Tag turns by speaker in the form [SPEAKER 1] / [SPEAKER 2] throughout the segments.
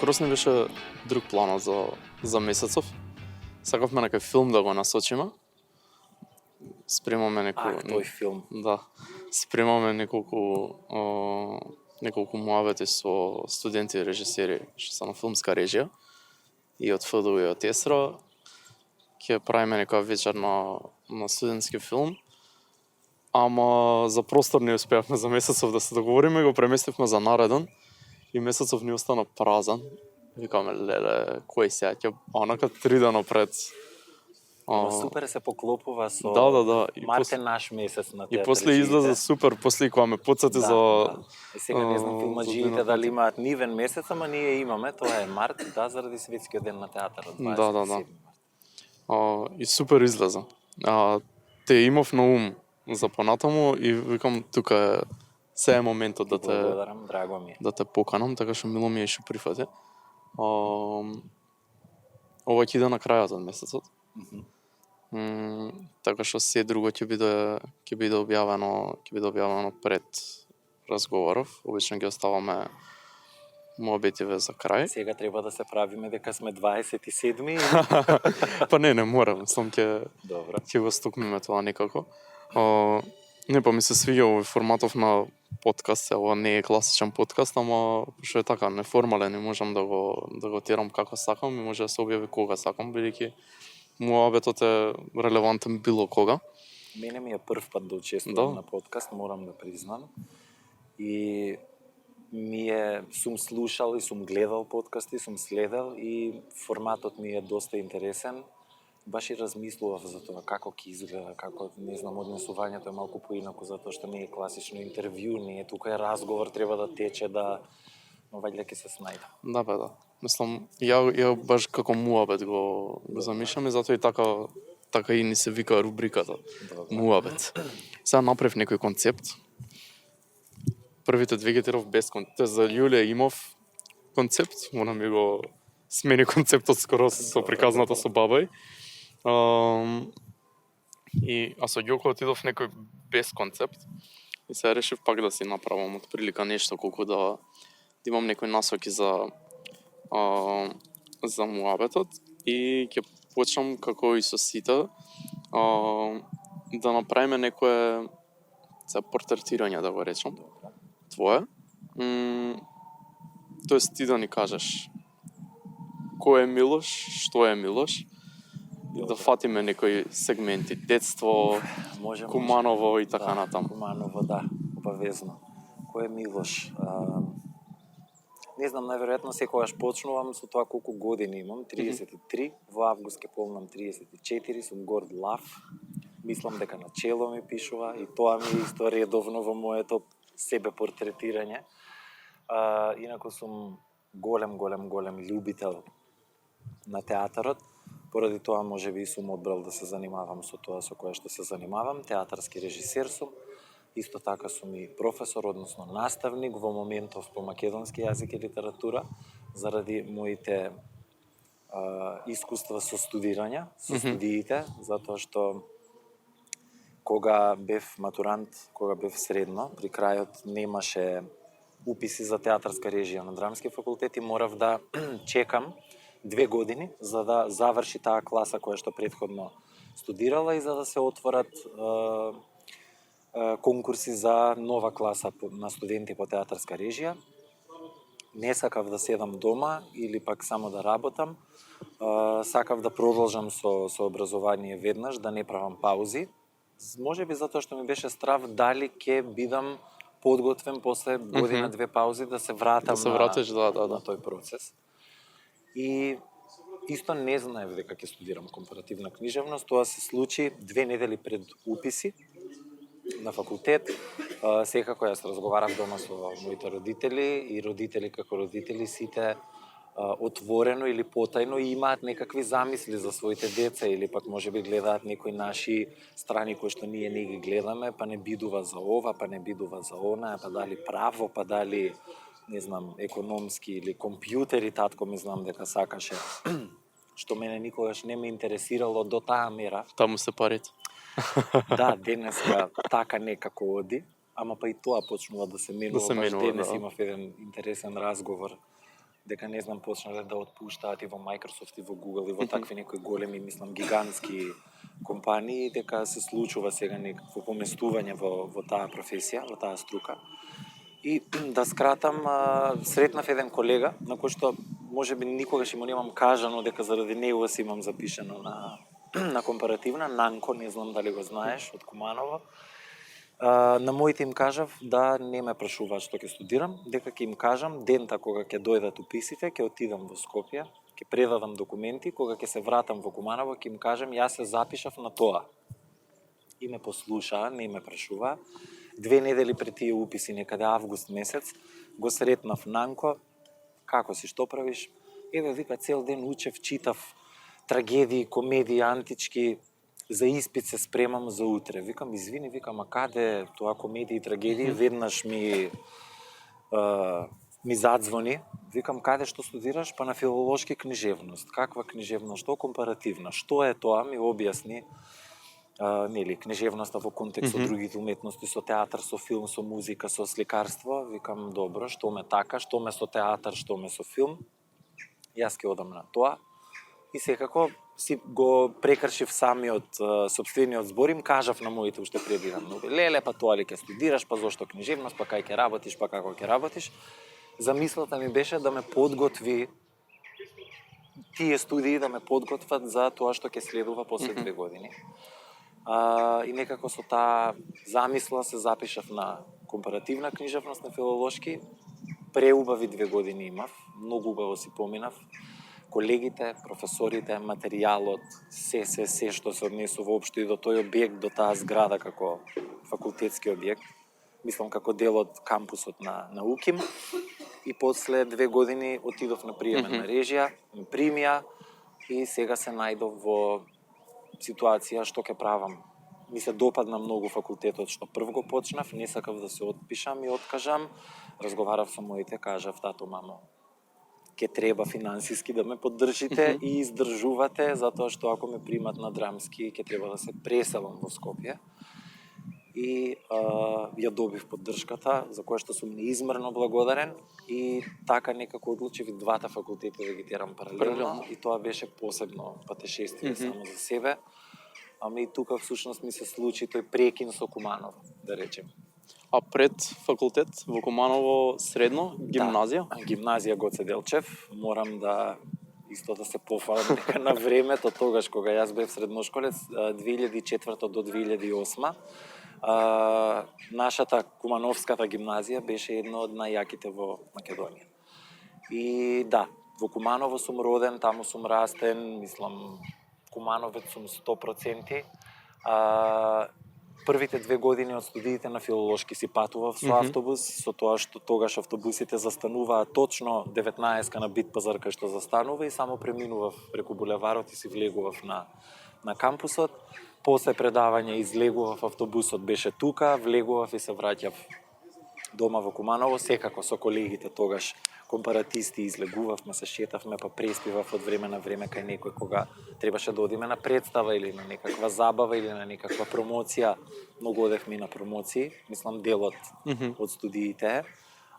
[SPEAKER 1] скорос не беше друг планот за месецов. Сакавме некој филм да го насочиме. Спремаме
[SPEAKER 2] тој филм.
[SPEAKER 1] Да. Спремаме неколку муабети со студенти и режисери што се на филмска режија и од ФДУ и од ЕСРО. Ќе правиме некоја вечер на студентски филм. Ама за простор не успеавме за месецов да се договориме, го преместивме за нареден и месецов ни остана празен. Викаме, леле, кој сега ќе онака 3 дена пред.
[SPEAKER 2] Ама супер се поклопува со
[SPEAKER 1] Да.
[SPEAKER 2] Марте наш месец на театричиите.
[SPEAKER 1] И после излезе супер, после кога ме потсети за...
[SPEAKER 2] И сега не знам филмаджиите дали имаат нивен месец, ама ние имаме, тоа е март, заради светскиот ден на театарот, 27 март.
[SPEAKER 1] И супер излезе. Те имав на ум за понатаму и викам тука е се е моментот да те
[SPEAKER 2] благодарам, драго ми е.
[SPEAKER 1] Да те поканам, така што мило ми е што прифати. Ова ќе иде на крајот од месецот. Така што се друго ќе биде објавено пред разговоров. Обично ги оставаме муабетиве за крај.
[SPEAKER 2] Сега треба да се правиме дека сме 27-ми.
[SPEAKER 1] Па не морам, сам ќе го стукнеме тоа некако. Не, па ми се свиѓа овој форматов на подкаст, ова не е класичен подкаст, ама што е така неформален и можам да го терам како сакам и може да се објави кога сакам, бидејќи муабетот е релевантен било кога.
[SPEAKER 2] Мене ми е прв пат да учествувам на подкаст, морам да признам. И сум слушал и сум гледал подкасти, сум следел и форматот ми е доста интересен. Баш и размислував за тоа како ќе изгледа, како, не знам, однесувањето е малку поинако затоа што не е класично интервју, не е тука е разговор, треба да тече, но вајде ќе се снајде.
[SPEAKER 1] Да. Мислам, ја баш како муабет го замишljам и затоа и така и ни се вика рубриката. Муабет. Сега направив некој концепт. Првите две ги терав без концепт. За Јулија имав концепт, она ми го смени концептот скоро со приказната со баба. А со Ѓоко отидов некој без концепт и се решив пак да си направам од прилика нешто колку да имам некои насоки за муабетот и ќе почнам како и со сите да направиме некое портретирање, да го речам, твое. Тоест ти да ни кажеш кој е Милош, што е Милош, и да фатиме некои сегменти, детство, Куманово и така натаму.
[SPEAKER 2] Куманово, обавезно. Кој е Милош? Не знам, најверојатно секогаш почнувам со тоа колку години имам, 33, во август ќе полнам 34, сум горд лав. Мислам дека на чело ми пишува и тоа ми е исто редовно во моето себе портретирање. Инаку сум голем љубител на театарот. Поради тоа можеби сум одбрал да се занимавам со тоа со кое што се занимавам, театарски режисер сум. Исто така сум и професор, односно наставник во моментов по македонски јазик и литература, заради моите искуства со студирање, со студиите, затоа што кога бев матурант, кога бев средно, при крајот немаше уписи за театарска режија на Драмски факултет и морав да чекам 2 години за да заврши таа класа која што претходно студирала и за да се отворат конкурси за нова класа на студенти по театарска режија. Не сакав да седам дома или пак само да работам. Сакав да продолжам со образование веднаш, да не правам паузи. Можеби затоа што ми беше страв дали ќе бидам подготвен после година-две паузи да се вратам на тој процес. И исто не знаев дека ќе студирам компаративна книжевност, тоа се случи 2 недели пред уписи на факултет. Секако јас разговарав дома со моите родители и родители како родители сите отворено или потајно имаат некакви замисли за своите деца или пак можеби гледаат некои наши страни кои што ние не ги гледаме, па не бидува за ова, па не бидува за она, па дали право, па дали не знам, економски или компјутери, татко ми знам дека сакаше, што мене никогаш не ме интересирало до таа мера.
[SPEAKER 1] Таму се парите.
[SPEAKER 2] Да, денеска така некако оди, ама па и тоа почнува да се менува. Баш денес имав еден интересен разговор дека не знам почнале да отпуштаат и во Microsoft и во Google и во такви некои големи, мислам, гигантски компании, дека се случува сега некакво поместување во таа професија, во таа струка. И да скратам, сретнав еден колега на кој што можеби никогаш и му немам кажано дека заради него си имам запишано на компаративна, Нанко, не знам дали го знаеш, од Куманово. На моите им кажав да не ме прашуваат што ќе студирам, дека ќе им кажам дента кога ќе дојдат уписите, ќе отидам во Скопје, ќе предадам документи, кога ќе се вратам во Куманово, ќе им кажам јас се запишав на тоа. И ме послушаа, не ме прашуваа. 2 недели пред тие уписи, некаде август месец, го сретнав Нанко. Како си, што правиш? Еве, вика, цел ден учев, читав трагедии, комедии, антички, за испит се спремам за утре. Викам, извини, викам, а каде тоа комедии и трагедии? Веднаш ми задзвони. Викам, каде што студираш? Па на филолошки книжевност. Каква книжевност? Што компаративна? Што е тоа? Ми објасни. Нели, книжевноста во контекст со другите уметности, со театар, со филм, со музика, со сликарство. Викам, добро, што ме така, што ме со театар, што ме со филм. Јас ќе одам на тоа. И секако си го прекршив самиот сопствениот збор, им кажав на моите уште пред идам. Леле, па тоа ли ќе студираш, па зошто книжевност, па кај ќе работиш, па како ќе работиш. Замислата ми беше да ме подготви тие студии, да ме подготват за тоа што ќе следува после 2 години. И некако со таа замисла се запишав на компаративна книжевност на филолошки. Преубави 2 години имав, многу убаво си поминав. Колегите, професорите, материјалот, се што се однесува воопшто и до тој објект, до таа зграда како факултетски објект. Мислам како дел од кампусот на УКИМ. И после 2 години отидов на приемен на режија, ме примија и сега се најдов во ситуација што ќе правам. Ми се допадна многу факултетот што прв го почнав, не сакав да се отпишам и откажам. Разговарав со моите, кажав, тато, мамо, ќе треба финансиски да ме поддржите и издржувате, затоа што ако ме примат на драмски, ќе треба да се преселам во Скопје. И ја добив поддршката, за која што сум неизмерно благодарен, и така некако одлучив и двата факултета да ги терам паралелно, и тоа беше посебно патешествие само за себе. Ама и тука всушност ми се случи тој прекин со Куманово, да речем.
[SPEAKER 1] А пред факултет во Куманово средно, гимназија?
[SPEAKER 2] Да, гимназија Гоце Делчев. Морам да исто да се пофалам дека на времето тогаш кога јас бев средношколец 2004 до 2008 нашата Кумановската гимназија беше една од најјаките во Македонија. И да, во Куманово сум роден, таму сум растен, мислам Кумановец сум 100%. Првите 2 години од студиите на филолошки си патував со автобус, со тоа што тогаш автобусите застануваат точно 19 на Бит пазар кај што застанува и само преминував преку булеварот и си влегував на кампусот. После предавање излегував, автобусот беше тука, влегував и се враќав дома во Куманово, секако со колегите тогаш компаратисти излегувавме, се шетавме, па преспивав од време на време кај некој кога требаше да одиме на представа или на некаква забава или на некаква промоција. Многу одевме на промоции, мислам делот од студиите.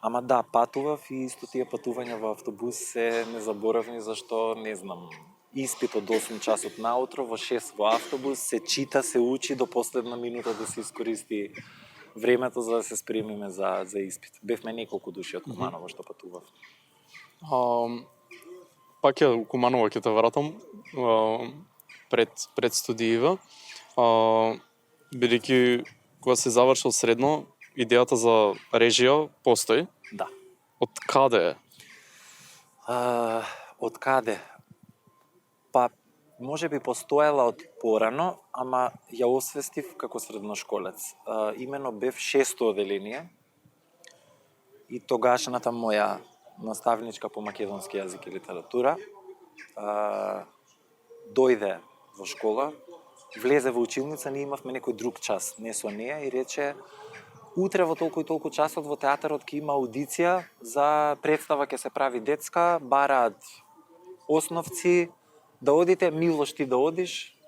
[SPEAKER 2] Ама да, патував и исто тие патувања во автобус се незаборавни, зашто не знам. Испит од 8 часот наутро, во 6 во автобус, се чита, се учи до последна минута да се искористи времето за да се спремиме за испит. Бевме неколку души од Куманово што патував.
[SPEAKER 1] Пак ја Куманово ќе те вратам пред студиите. Бидејќи кога се завршил средно, идејата за режија постои?
[SPEAKER 2] Да.
[SPEAKER 1] Од каде е?
[SPEAKER 2] Од каде? Па, може би постоела од порано, ама ја освестив како средношколец. Имено бев 6-то оделение и тогашната моја наставничка по македонски јазик и литература дојде во школа, влезе во училница, ние имавме некој друг час, не со неја, и рече утре во толку и толку часот во театарот ќе има аудиција за представа ќе се прави детска, бараат основци, да одите, Милош ти да одиш,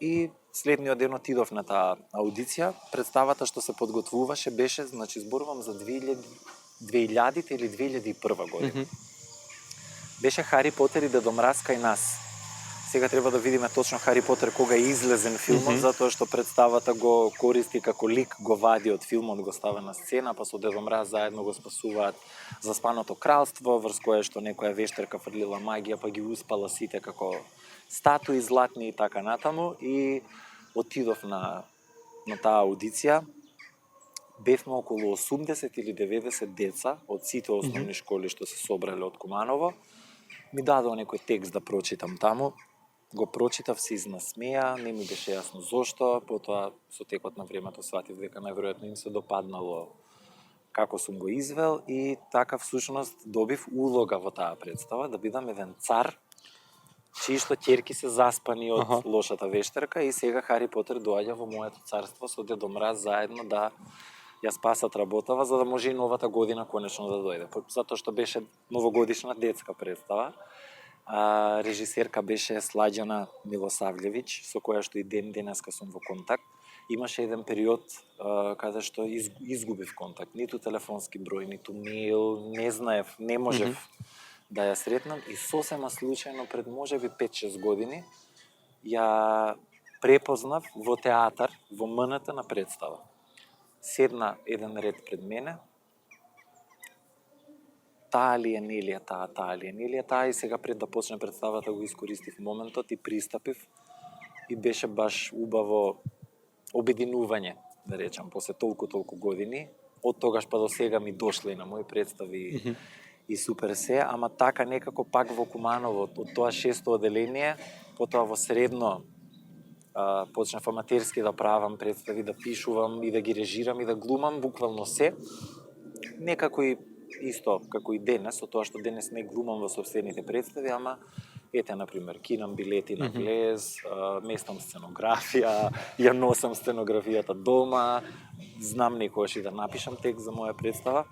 [SPEAKER 2] и следниот ден отидов на таа аудиција. Представата што се подготвуваше беше, значи зборувам за 2000 или 2001 година. беше Хари Потер и Дедо Мраз кај нас. Сега треба да видиме точно Хари Потер кога е излезен филмот, затоа што представата го користи како лик, го вади од филмот, го става на сцена, па со Дедо Мраз заедно го спасуваат Заспаното кралство, врз кое што некоја вештерка фрлила магија, па ги успала сите како статуи златни и така натаму. И отидов на таа аудиција. Бевме околу 80 или 90 деца од сите основни школи што се собрале од Куманово. Ми дадоа некој текст да прочитам таму. Го прочитав, се изнасмеа, не ми беше јасно зошто, потоа со текот на времето сватив дека најверојатно им се допаднало како сум го извел и така всушност добив улога во таа представа да бидам еден цар чии што ќерки се заспани од лошата вештерка и сега Хари Потер доаѓа во моето царство со Дедо Мраз заедно да ја спасат работава за да може и новата година конечно да дојде. Затоа што беше новогодишна детска представа. Режисерка беше Сладјана Милосављевиќ, со која што и денеска сум во контакт. Имаше еден период каде што изгубив контакт, ниту телефонски број, ниту мејл, не знаев, не можев да ја сретнам и сосема случајно пред можеби 5-6 години ја препознав во театар, во МНТ на представа. Седна еден ред пред мене, таа ли е Нелија, таа ли е Нелија, таа и сега пред да почне представата го искористив моментот и пристапив и беше баш убаво обединување, да речам, после толку години. Од тогаш па до сега ми дошле и на мои представи и супер се, ама така некако пак во Куманово, од тоа 6-то оделение, потоа во средно почнав аматерски да правам представи, да пишувам и да ги режирам и да глумам буквално се. Некако и исто како и денес, со тоа што денес не глумам во сопствените представи, ама ете, например, кинам билети на влез, местам сценографија, ја носам сценографијата дома, знам некогаш и да напишам текст за моја представа,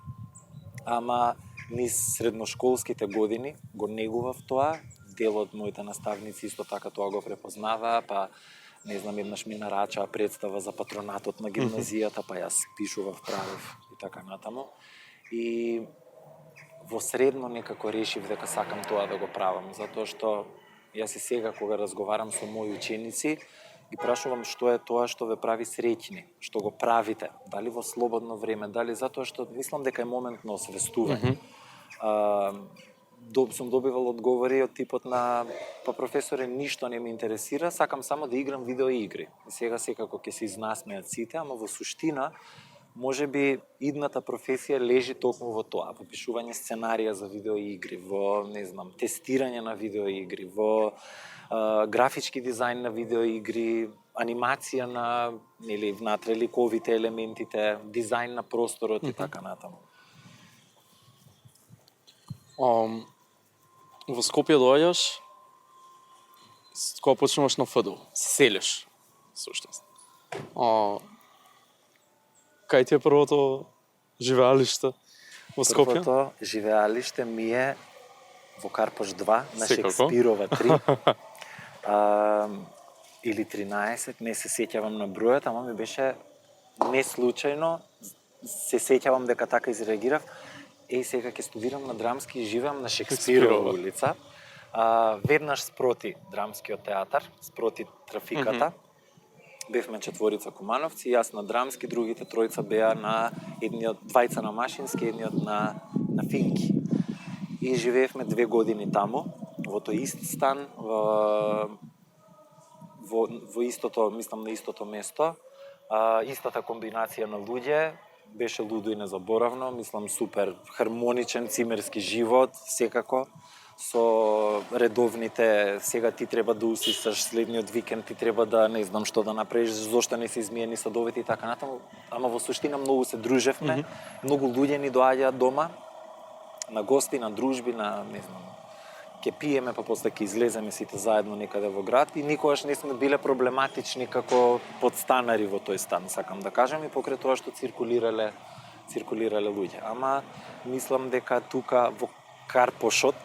[SPEAKER 2] ама низ средношколските години го негував тоа, дел од моите наставници исто така тоа го препознаваа, па не знам, еднаш ми нарачаа представа за патронатот на гимназијата, па јас пишував, правев и така натаму. И во средно некако решив дека сакам тоа да го правам, затоа што јас и сега кога разговарам со мои ученици, ги прашувам што е тоа што ве прави среќни, што го правите, дали во слободно време, дали затоа што мислам дека е момент на освестување. Сум добивал одговори од типот на па професоре ништо не ме интересира, сакам само да играм видеоигри. И сега секако ќе се изнасмеат сите, ама во суштина можеби идната професија лежи токму во тоа, во пишување сценарија за видеоигри, во, не знам, тестирање на видеоигри, во графички дизајн на видеоигри, анимација на, нели, внатре ликовите елементите, дизајн на просторот и така натаму.
[SPEAKER 1] Во Скопје доаѓаш кога почнуваш на ФДУ, се селиш, сушност. Кај ти е првото живеалиште во Скопје?
[SPEAKER 2] Првото живеалиште ми е во Карпош 2 на Шекспирова 3. Или 13, не се сеќавам на бројот, ама ми беше не случајно, се сеќавам дека така изреагирав. Сега ќе студирам на драмски и живеам на Шекспирова улица. Веднаш спроти драмскиот театар, спроти трафиката. Бевме 4 кумановци, јас на драмски, другите тројца беа на едниот, двајца на машински, едниот на финки. И живеевме 2 години таму, во тој ист стан, во истото, мислам на истото место, истата комбинација на луѓе, беше лудо и незаборавно, мислам супер хармоничен цимерски живот, секако, со редовните, сега ти треба да усисаш, следниот викенд ти треба да, не знам што да направиш, зошто не се измиени садовите и така натаму, ама во суштина многу се дружевме, многу луѓе ни доаѓаат дома, на гости, на дружби, на, не знам, ќе пиеме, па после ќе излеземе сите заедно некаде во град и никогаш не сме биле проблематични како подстанари во тој стан, сакам да кажам, и покрај тоа што циркулирале луѓе. Ама мислам дека тука во Карпошот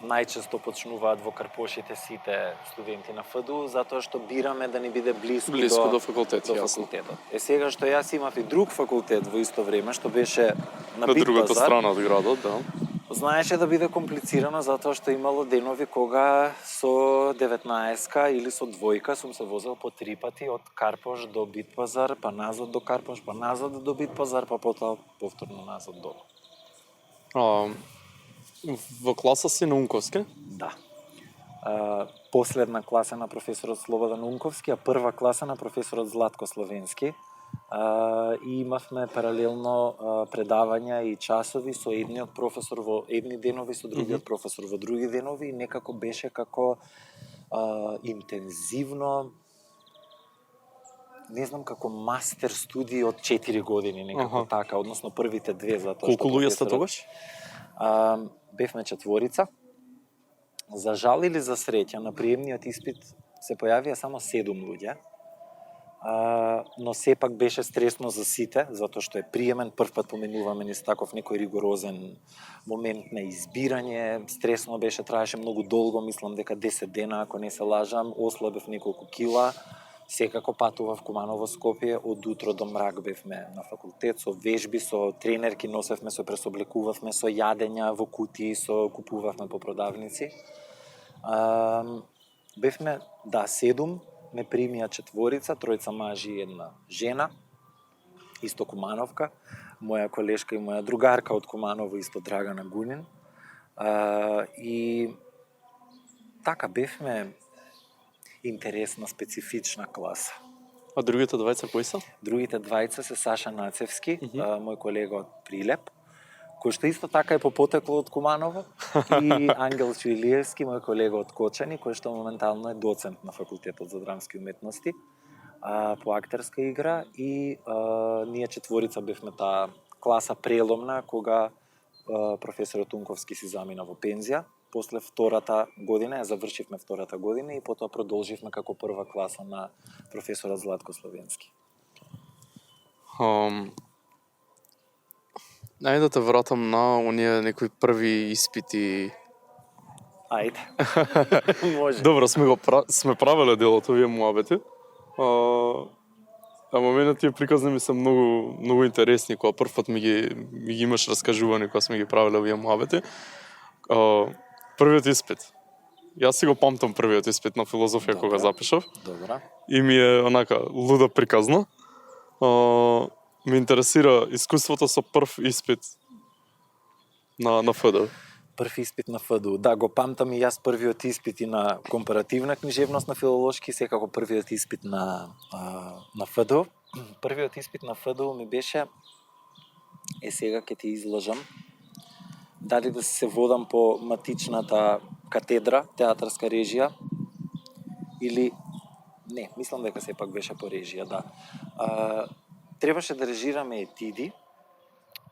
[SPEAKER 2] најчесто почнуваат во Карпошите сите студенти на ФДУ, затоа што бираме да ни биде близко
[SPEAKER 1] до факултетот.
[SPEAKER 2] Сега што јас имав и друг факултет во исто време, што беше на Битпазар.
[SPEAKER 1] На другата страна од градот, да.
[SPEAKER 2] Знаеше да биде комплицирано затоа што имало денови кога со 19-ка или со двојка сум се возел по 3 пати од Карпош до Битпазар, па назад до Карпош, па назад до Битпазар, па потоа повторно назад долу.
[SPEAKER 1] Во класа си на Унковски?
[SPEAKER 2] Да. Последна класа на професорот Слободан Унковски, а прва класа на професорот Златко Словенски. И имавме паралелно предавања и часови со едниот професор во едни денови, со другиот професор во други денови, и некако беше како интензивно, не знам, како мастер студии од 4 години, некако така, односно првите две, затоа што
[SPEAKER 1] Колку луѓе сте тогаш?
[SPEAKER 2] Бевме четворица. За жал или за среќа, на приемниот испит се појавија само 7 луѓе. Но сепак беше стресно за сите, затоа што е приемен, првпат поменуваме низ таков некој ригорозен момент на избирање, стресно беше, траеше многу долго, мислам дека 10 дена, ако не се лажам, ослабев неколку кила, секако патував Куманово Скопје, од утро до мрак бевме на факултет, со вежби, со тренерки носевме, се пресоблекувавме, со јадења во кутии, со купувавме по продавници. Бевме, 7, ме примија четворица, тројца мажи и една жена, исто Кумановка, моја колешка и моја другарка од Куманово, исто Драгана Гунин. И така бевме интересна, специфична класа.
[SPEAKER 1] А другите двајца кои се?
[SPEAKER 2] Другите двајца се Саша Нацевски, мој колега од Прилеп, кој што исто така е по потекло од Куманово, и Ангел Чуилиевски, мој колега од Кочани, кој што моментално е доцент на факултетот за драмски уметности по актерска игра, и ние четворица бевме таа класа преломна кога професорот Унковски си замина во пензија. После втората година, ја завршивме втората година и потоа продолживме како прва класа на професорот Златко Словенски.
[SPEAKER 1] Ајде да те вратам на оние некои први испити.
[SPEAKER 2] Ајде. Може.
[SPEAKER 1] Добро, сме правеле дел од овие муабети. Ама мене тие приказни ми се многу интересни, кога првпат ми ги имаш раскажувани кога сме ги правеле овие муабети. Првиот испит. Јас си го памтам првиот испит на филозофија кога запишав.
[SPEAKER 2] Добра.
[SPEAKER 1] И ми е онака луда приказна. Ме интересира искуството со прв испит на ФДУ.
[SPEAKER 2] Прв испит на ФДУ. Да, го памтам и јас првиот испит и на компаративна книжевност на филолошки, секако првиот испит на ФДУ. Првиот испит на ФДУ ми беше, сега ќе ти излажам, дали да се водам по матичната катедра, театарска режија, или не, мислам дека сепак беше по режија, да. Требаше да режираме етиди,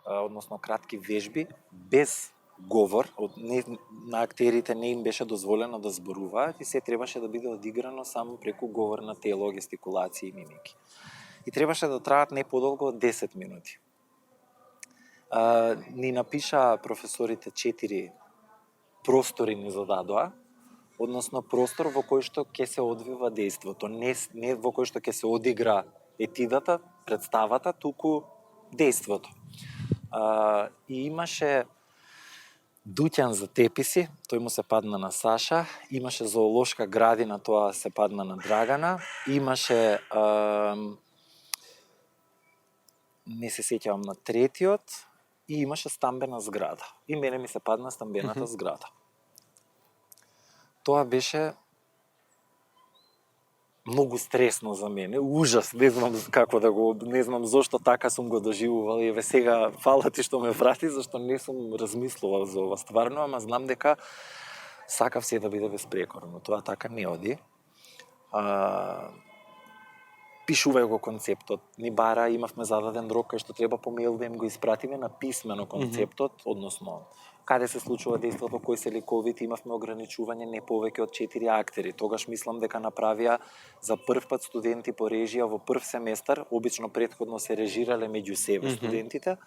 [SPEAKER 2] односно кратки вежби, без говор, на актерите не им беше дозволено да зборуваат и се требаше да биде одиграно само преку говор на тело, гестикулации и мимики. И требаше да траат не подолго од 10 минути. Ни напиша професорите 4 простори ни зададоа, односно простор во кој што ќе се одвива дејството, не во кој што ќе се одигра етидата, представата, туку дејството. И имаше дуќан за теписи, тој му се падна на Саша, имаше зоолошка градина, тоа се падна на Драгана, имаше не се сеќавам на третиот, и имаше стамбена зграда. И мене ми се падна стамбената зграда. Тоа беше многу стресно за мене, ужас, не знам како да го, не знам зошто така сум го доживувал, и еве сега фала ти што ме врати, зашто не сум размислувал за ова стварно, ама знам дека сакав се да биде безпрекорно. Тоа така не оди. Пишувај го концептот. Ни бара, имавме зададен рок кај што треба по мејл да им го испратиме на писмено концептот, односно каде се случува дејството, кои се ликовите, имавме ограничување не повеќе од 4 актери. Тогаш мислам дека направија за прв пат студенти по режија во прв семестар, обично претходно се режирале меѓу себе студентите.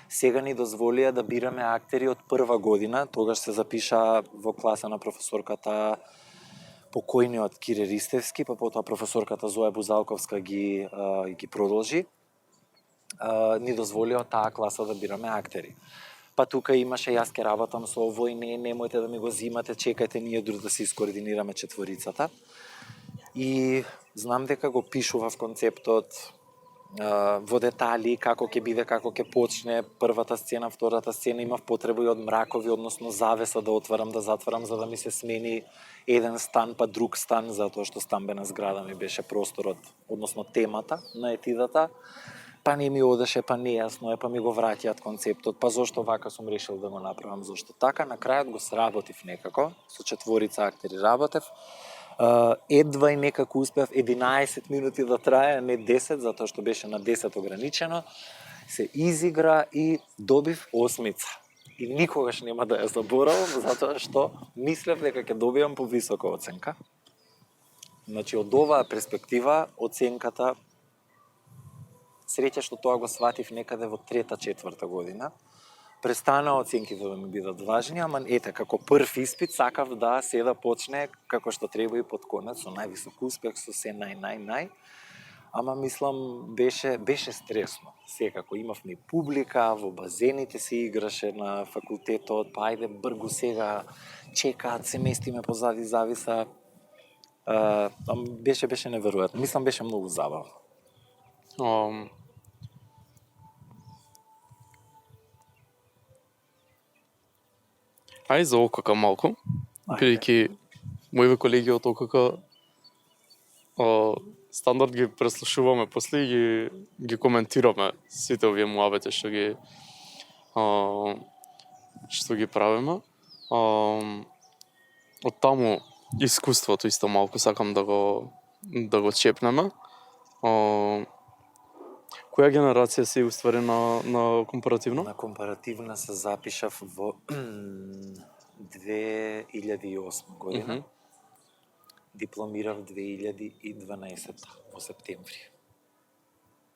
[SPEAKER 2] Сега ни дозволија да бираме актери од прва година, тогаш се запиша во класа на професорката покојниот Кире Ристевски, па потоа професорката Зоја Бузалковска ги продолжи. Ни дозволија од таа класа да бираме актери. па тука имаше јас ке работам со овој, не, немојте да ми го зимате, чекајте ние друг да се искоординираме четворицата. И знам дека го пишував концептот во детали, како ќе биде, како ќе почне првата сцена, втората сцена, имав потреба и од мракови, односно завеса да отварам, да затварам, за да ми се смени еден стан па друг стан, затоа што стамбена зграда ми беше просторот, односно темата на етидата. Па не ми одеше, па нејасно е, па ми го враќаат концептот, па зошто вака сум решил да го направам, зошто така, на крајот го сработив некако, со четворица актери работев. Едва и некако успев 11 минути да трае, не 10, затоа што беше на 10 ограничено, се изигра и добив 8. И никогаш нема да ја заборавам, затоа што мислев дека ќе добијам повисока оценка. Значи, од оваа перспектива, оценката, среќа што тоа го сватив некаде во 3-4 година, престана оценките да ми бидат важни, ама ете, како прв испит сакав да се да почне како што треба и под конец, со највисок успех, со се нај. Ама мислам, беше стресно. Секако, имавме и публика, во базените се играше на факултетот, па ајде бргу сега, чекаат, се местиме позади зависа. Беше неверојатно. Мислам, беше многу забавно.
[SPEAKER 1] Ај за ОКК малку, бидејќи моите колеги од ОКК стандард ги преслушуваме после и ги коментираме сите овие муабети што ги правиме. Од таму искуството исто малку сакам да го чепнеме. Која генерација си уствари на компаративно?
[SPEAKER 2] На компаративна се запишав во 2008 година. Дипломирав 2012 во септември.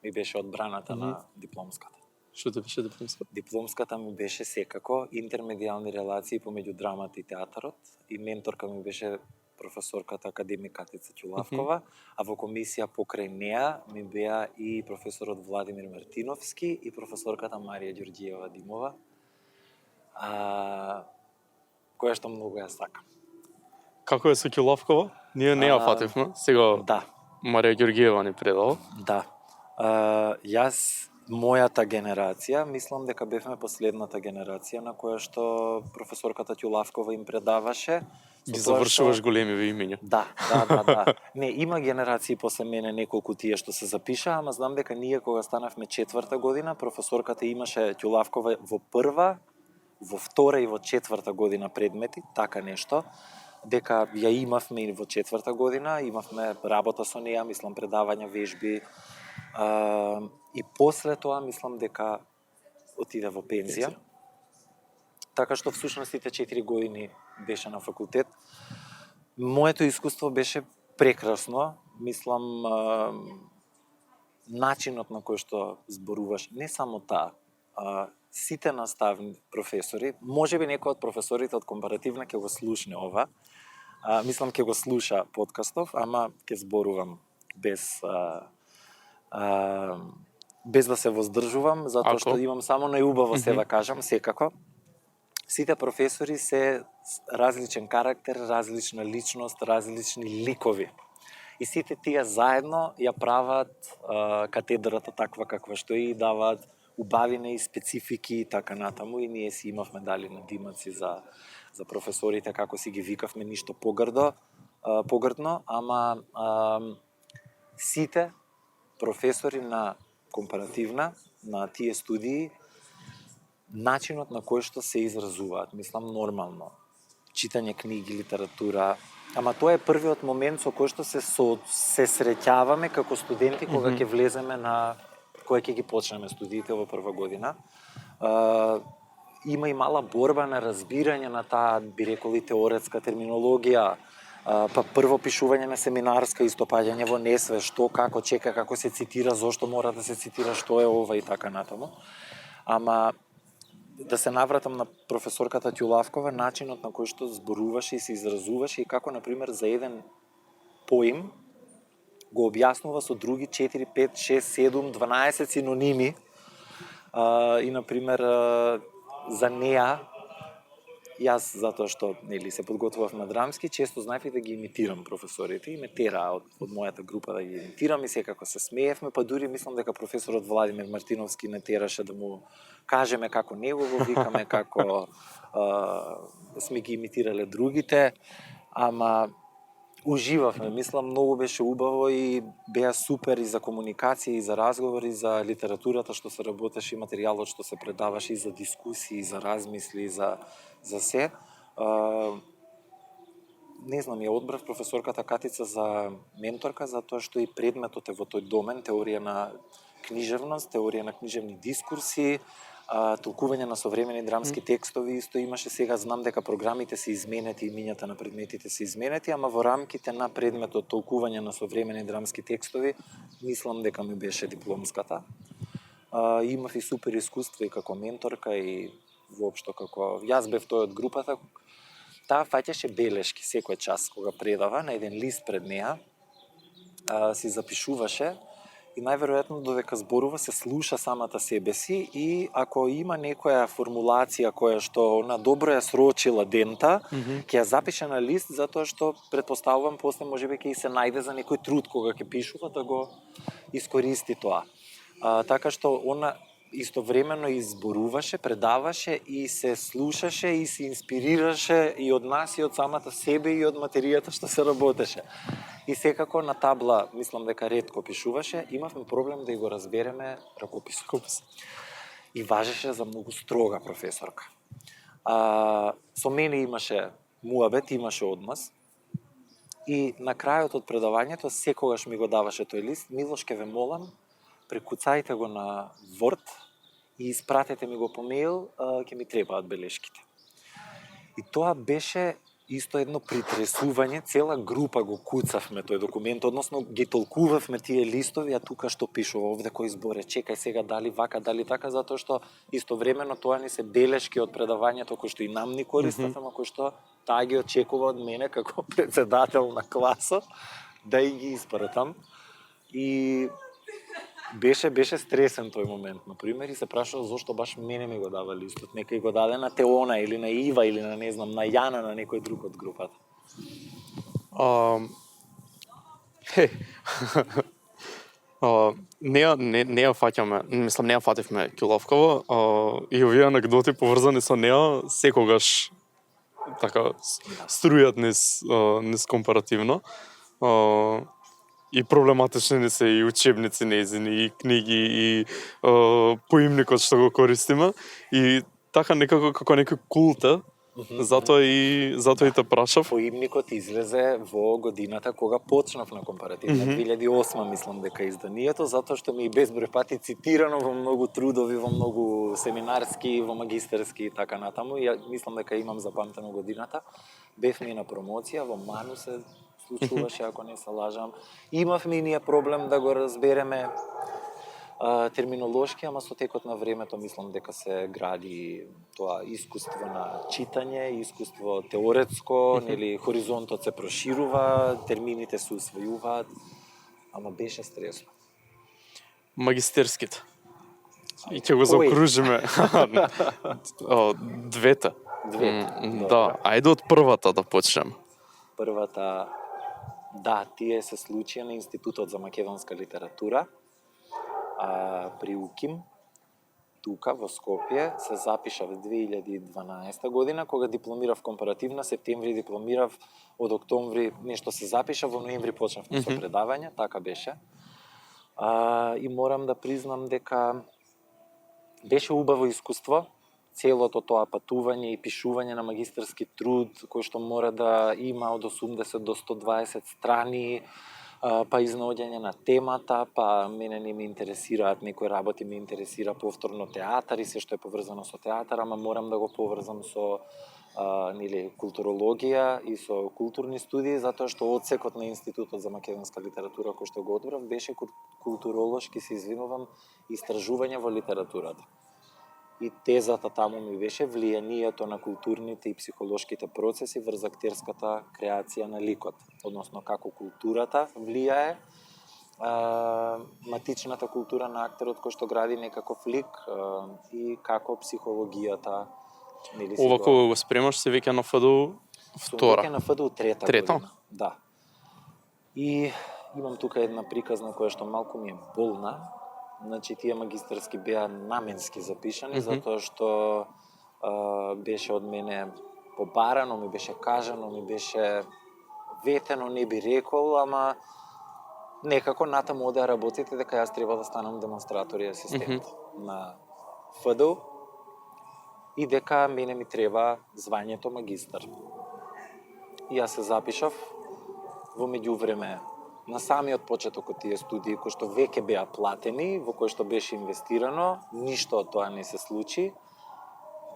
[SPEAKER 2] Ми беше одбраната на дипломската.
[SPEAKER 1] Што те беше дипломската?
[SPEAKER 2] Дипломската ми беше секако интермедијални релации помеѓу драмата и театарот, и менторка ми беше професорката академик Катица Ќулавкова, а во комисија покрај неа ми беа и професорот Владимир Мартиновски и професорката Марија Ѓорѓиева Димова, која што многу ја сакам.
[SPEAKER 1] Како е со Ќулавкова? Ние не ја фативме, сега
[SPEAKER 2] Да.
[SPEAKER 1] Марија Ѓорѓиева ни предава.
[SPEAKER 2] Да. Јас, мојата генерација, мислам дека бевме последната генерација на која што професорката Ќулавкова им предаваше.
[SPEAKER 1] Ги завршуваш големи имиња.
[SPEAKER 2] Да. Не, има генерации после мене неколку тие што се запиша, ама знам дека ние кога станавме 4-та година, професорката имаше Ќулавкова во прва, во втора и во 4-та година предмети, така нешто, дека ја имавме и во 4-та година, имавме работа со неја, мислам предавања, вежби, и после тоа мислам дека отиде во пензија. Така што всушност сите 4 години беше на факултет. Моето искуство беше прекрасно. Мислам, начинот на кој што зборуваш, не само таа, сите наставни професори, можеби некој од професорите од компаративна ќе го слушне ова, мислам ќе го слуша подкастов, ама ќе зборувам без да се воздржувам, затоа што имам само најубаво се да кажам, секако. Сите професори се различен карактер, различна личност, различни ликови. И сите тие заедно ја прават катедрата таква каква што и даваат убавина и специфики и така натаму, и ние си имавме дали надимаци за професорите, како си ги викавме, ништо погрдно, ама сите професори на компаративна, на тие студии, начинот на кој што се изразуваат, мислам нормално, читање книги, литература, ама тоа е првиот момент со кој што се среќаваме како студенти кога ќе влеземе кога ќе ги почнеме студиите во прва година. Има и мала борба на разбирање на таа, би рекол, и теоретска терминологија, па прво пишување на семинарска, истопаѓање во несве, што, како, чека, како се цитира, зошто мора да се цитира, што е ова и така натаму. Ама да се навратам на професорката Ќулавкова, начинот на кој што зборуваше и се изразуваше и како, например, за еден поим го објаснува со други 4, 5, 6, 7, 12 синоними и, например, за неа, јас затоа што нели се подготвував на драмски, често знаев и да ги имитирам професорите и ме тераа од мојата група да ги имитирам и секако се смеевме, па дури мислам дека професорот Владимир Мартиновски не тераше да му кажеме како него го викаме, како сме ги имитирале другите, ама уживавме, мислам, многу беше убаво и беа супер и за комуникација, и за разговори, за литературата што се работеше, и материјалот што се предаваше, и за дискусии, и за размисли, и за се. Не знам, ја одбрав професорката Катица за менторка, затоа што и предметот е во тој домен, теорија на книжевност, теорија на книжевни дискурси, толкување на современи драмски текстови исто имаше. Сега знам дека програмите се изменети и имињата на предметите се изменети, ама во рамките на предметот толкување на современи драмски текстови, мислам дека ми беше дипломската. Имав и супер искуство и како менторка и воопшто како јас бев тој од групата. Таа фаќаше белешки секој час кога предава на еден лист пред неа, си запишуваше и најверојатно додека зборува се слуша самата себе си и ако има некоја формулација која што она добро ја срочила дента, ќе ја запише на лист затоа што претпоставувам после можеби ќе и се најде за некој труд кога ќе пишува да го искористи тоа. Така што она истовремено изборуваше, предаваше и се слушаше и се инспирираше и од нас и од самата себе и од материјата што се работеше. И секако на табла, мислам дека ретко пишуваше, имавме проблем да го разбереме ракописот. И важеше за многу строга професорка. Со мене имаше муабет, имаше однос. И на крајот од предавањето секогаш ми го даваше тој лист: Милош, ке ве молам, прекуцајте го на Word и испратете ми го по мејл, ќе ми требаат белешките. И тоа беше исто едно притресување, цела група го куцавме тој документ, односно ги толкувавме тие листови, а тука што пишува овде кој зборе, чекај сега дали вака, дали така, затоа што истовремено тоа ни се белешки од предавањето кои што и нам ни користат, ама кои што таа ги очекува од мене како председател на класот да и ги испратам. И беше стресен тој момент, например, и се прашував зошто баш мене ми го дава листот, некој го даде на Теона или на Ива или на не знам, на Јана, на некој друг од групата.
[SPEAKER 1] Не ја фаќаме, мислам не ја фативме Ќулавкова, и овие анекдоти поврзани со неа секогаш така струјат низ компаративно. И проблематични не се и учебници нејзини, и книги, и поимникот што го користиме. И така некако како некој култ, затоа и те прашав.
[SPEAKER 2] Поимникот излезе во годината кога почнав на компаративна, 2008 мислам дека изданието, затоа што ми безброј пати цитирано во многу трудови, во многу семинарски, во магистерски и така натаму. И мислам дека имам запамтено годината. Бевме и на промоција, во Ману се случуваше, ако не се лажам. Имавме и ние проблем да го разбереме терминолошки, ама со текот на времето мислам дека се гради тоа искуство на читање, искуство теоретско, нели хоризонтот се проширува, термините се усвојуваат, ама беше стресно.
[SPEAKER 1] Магистерските. И ќе го заокружиме. Двете. Да, ајде од првата да почнем.
[SPEAKER 2] Првата, да, тие се случија на Институтот за македонска литература, при УКИМ, тука во Скопје, се запишав 2012 година, кога дипломирав компаративна, септември дипломирав, од октомври нешто се запишав, во ноември почнавме со предавање, така беше. И морам да признам дека беше убаво искуство, целото тоа патување и пишување на магистерски труд, кој што мора да има од 80 до 120 страни, па изнаоѓање на темата, па мене не ме интересираат некои работи, ме интересира повторно театар и се што е поврзано со театар, ама морам да го поврзам со културологија и со културни студии, затоа што одсекот на Институтот за македонска литература кој што го одбрав беше културолошки, се извинувам, истражување во литературата. И тезата таму ми беше влијанието на културните и психолошките процеси врз актерската креација на ликот, односно како културата влијае матичната култура на актерот кој што гради некаков лик и како психологијата, нели си
[SPEAKER 1] Ова кога го спремаш си веќе на ФДУ
[SPEAKER 2] Сум
[SPEAKER 1] втора.
[SPEAKER 2] веќе на ФДУ трета година. Да. И имам тука една приказна која што малку ми е болна. Значи, тие магистарски беа наменски запишани, затоа што беше од мене побарано, ми беше кажано, ми беше ветено, не би рекол, ама некако натаму оде работите дека јас треба да станам демонстратор и асистент на ФДУ и дека мене ми треба звањето магистар. И јас се запишав во меѓувреме на самиот почеток од тие студии кои што веќе беа платени, во кои што беше инвестирано, ништо од тоа не се случи.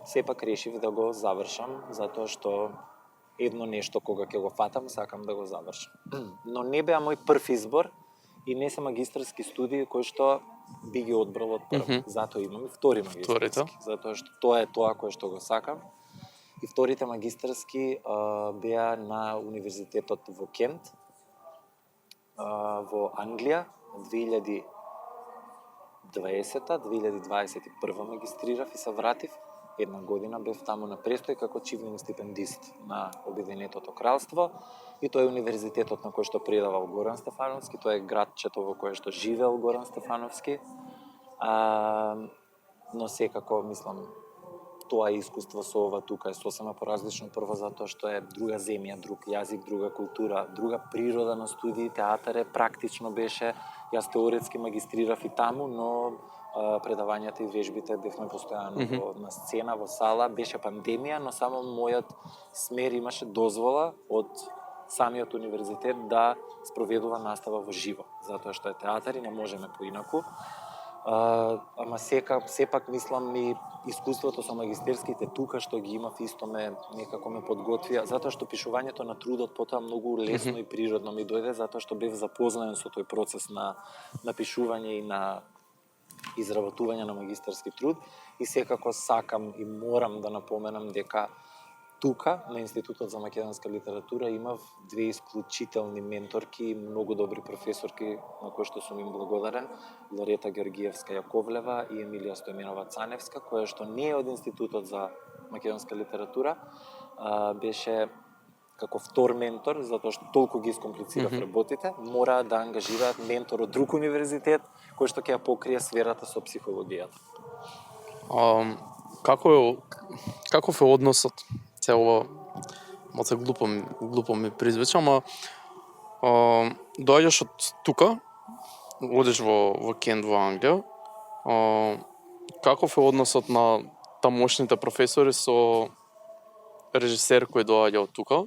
[SPEAKER 2] Сепак решив да го завршам, затоа што едно нешто кога ќе го фатам, сакам да го завршам. Но не беа мој прв избор и не се магистарски студии кои што би ги одбрал од прв. Затоа имам и втори магистарски. Затоа што тоа е тоа кое што го сакам. И вторите магистарски беа на Универзитетот во Кент, во Англија, 2020-2021 магистрирав и се вратив. Една година бев таму на престој како чивлин стипендист на Обединетото кралство и тоа е универзитетот на кој што предавал Горан Стефановски, тоа е градчето во кое што живеел Горан Стефановски. Но секако, мислам, тоа искуство со ова тука е сосема поразлично, прво затоа што е друга земја, друг јазик, друга култура, друга природа на студии, театар е практично беше, јас теоретски магистрирав и таму, но предавањата и вежбите бевме постојано на сцена, во сала, беше пандемија, но само мојот смер имаше дозвола од самиот универзитет да спроведува настава во живо, затоа што е театар и не можеме поинаку. Ама сепак мислам и искуството со магистерските тука што ги имав исто некако ме подготвија, затоа што пишувањето на трудот потоа многу лесно и природно ми дојде, затоа што бев запознаен со тој процес на пишување и на изработување на магистарски труд и секако сакам и морам да напоменам дека тука на Институтот за македонска литература имав две исклучителни менторки и многу добри професорки на кои што сум им благодарен, Лорета Георгиевска-Јаковлева и Емилија Стојменова Цаневска, која што не е од Институтот за македонска литература, беше како втор ментор, затоа што толку ги искомплицирав работите, мора да ангажираат ментор од друг универзитет, кој што ќе ја покрие сферата со психологијата.
[SPEAKER 1] Каков е односот? Цело малце глупо ми призвича, ама доаѓаш од тука, одиш во Кент во Англија. Каков е односот на тамошните професори со режисер кој доаѓа од тука?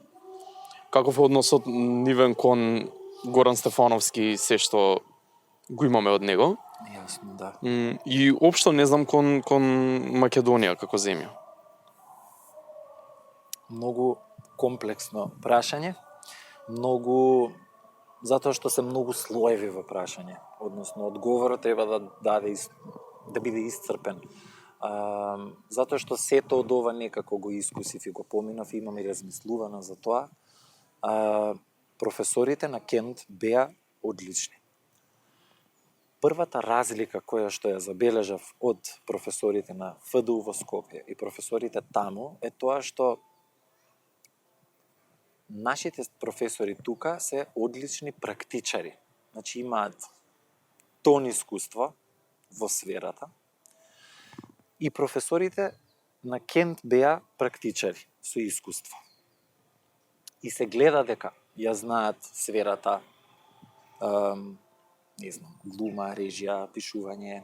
[SPEAKER 1] Каков е односот нивен кон Горан Стефановски и се што го имаме од него?
[SPEAKER 2] Јасно, да.
[SPEAKER 1] И општо не знам кон Македонија како земја.
[SPEAKER 2] Многу комплексно прашање, затоа што се многу слоеви во прашање, односно одговорот треба да биде исцрпен. Затоа што сето од ова некако го искусив и го поминав и имам и размислувано за тоа. Професорите на Кент беа одлични. Првата разлика која што ја забележав од професорите на ФДУ во Скопје и професорите таму е тоа што нашите професори тука се одлични практичари. Значи имаат тон искуство во сферата и професорите на Кент беа практичари со искуство. И се гледа дека ја знаат сферата, не знам, глума, режија, пишување.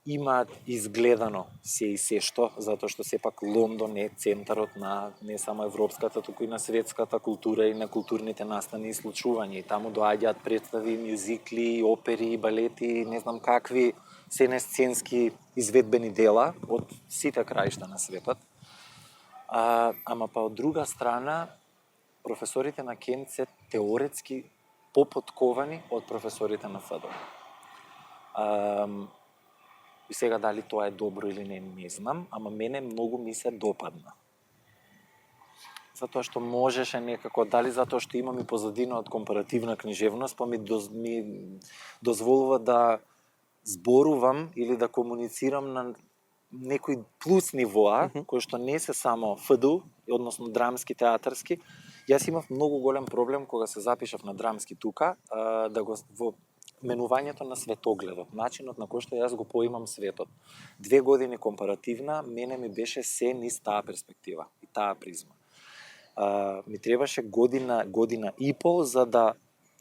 [SPEAKER 2] Имаат изгледано се и се што, затоа што сепак Лондон е центарот на не само европската, туку и на светската култура и на културните настани и случувања. И таму доаѓаат представи, мюзикли, опери, балети, не знам какви сценски изведбени дела од сите краишта на светот. Ама па од друга страна, професорите на Кент се теоретски попотковани од професорите на ФДУ. И сега дали тоа е добро или не знам, ама мене многу ми се допадна. затоа што можеше некако, дали затоа што имам и позадина од компаративна книжевност, па ми дозволува да зборувам или да комуницирам на некои плюс нивоа, кои што не се само ФДУ, односно драмски, театарски. Јас имав многу голем проблем кога се запишав на драмски тука, да го во менувањето на светогледот, начинот на кој што јас го поимам светот. 2 години компаративна, мене ми беше се низ таа перспектива и таа призма. Ми требаше година и пол за да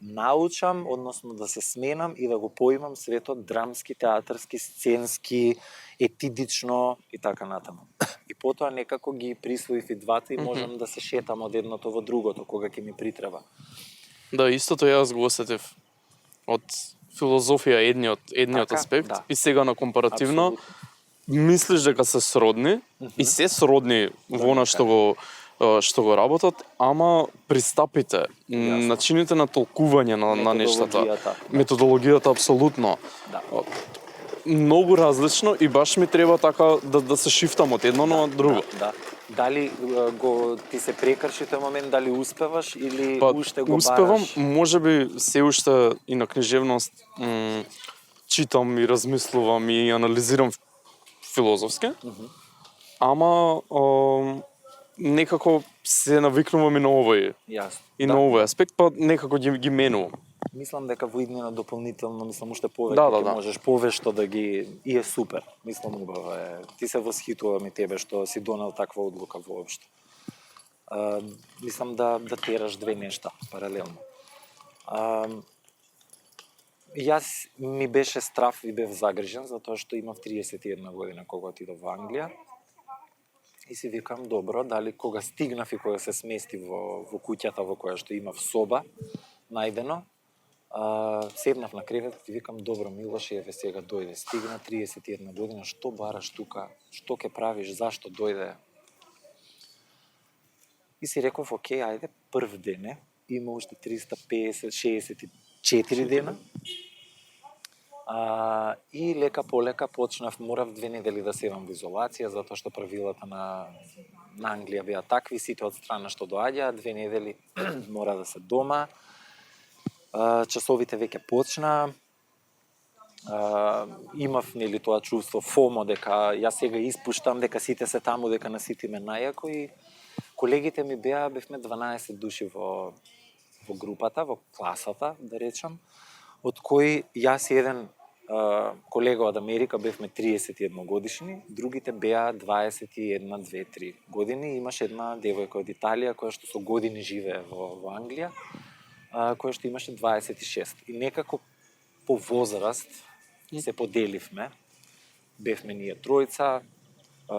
[SPEAKER 2] научам, односно да се сменам и да го поимам светот драмски, театарски, сценски, етидично и така натаму. И потоа некако ги присвоив и двата и можам да се шетам од едното во другото кога ќе ми притреба.
[SPEAKER 1] Да, истото јас го осетив од филозофија едниот
[SPEAKER 2] Така,
[SPEAKER 1] аспект
[SPEAKER 2] да.
[SPEAKER 1] и сега на компаративно.
[SPEAKER 2] Апсолутно.
[SPEAKER 1] Мислиш дека се сродни и се сродни во она што го работат, ама пристапите, начините на толкување на нештата, методологијата апсолутно.
[SPEAKER 2] Да.
[SPEAKER 1] Многу различно и баш ми треба така да се шифтам од едно на друго.
[SPEAKER 2] Да. Дали ти се прекрши тој момент, дали успеваш или уште го
[SPEAKER 1] успевам,
[SPEAKER 2] бараш?
[SPEAKER 1] можеби се уште и на книжевност читам и размислувам и анализирам филозофски, ама некако се навикнувам и на овој и на овој аспект, па некако ги менувам.
[SPEAKER 2] Мислам дека во иднина дополнително, уште повеќе
[SPEAKER 1] Да.
[SPEAKER 2] можеш повешто да ги и е супер. Мислам убаво е. Ти се восхитувам и тебе што си донел таква одлука воопшто. Мислам да тераш две нешта паралелно. Јас ми беше страв и бев загрижен затоа што имав 31 година кога отидов во Англија. И си викам, добро, дали кога стигнав и кога се смести во куќата во која што имав соба, најдено, седнав на креветот и викам, добро, Милоше, еве сега дојде, стигна 31 година, што бараш тука, што ќе правиш, зашто дојде? И си реков, окей, ајде, прв ден е, има уште 350-64 дена, и лека по лека почнав, морав 2 недели да седам во изолација, затоа што правилата на Англија беа такви, сите од страна што доаѓаа, 2 недели мора да се дома, часовите веќе почна, имав нели тоа чувство FOMO дека јас сега испуштам, дека сите се таму, дека на сите ме најако и колегите ми бевме 12 души во групата, во класата, да речам, од кои јас и еден колега од Америка бевме 31 годишни, другите беа 21, 2, 3 години, имаше една девојка од Италија која што со години живее во Англија, која што имаше 26. И некако по возраст се поделивме. Бевме ние тројца,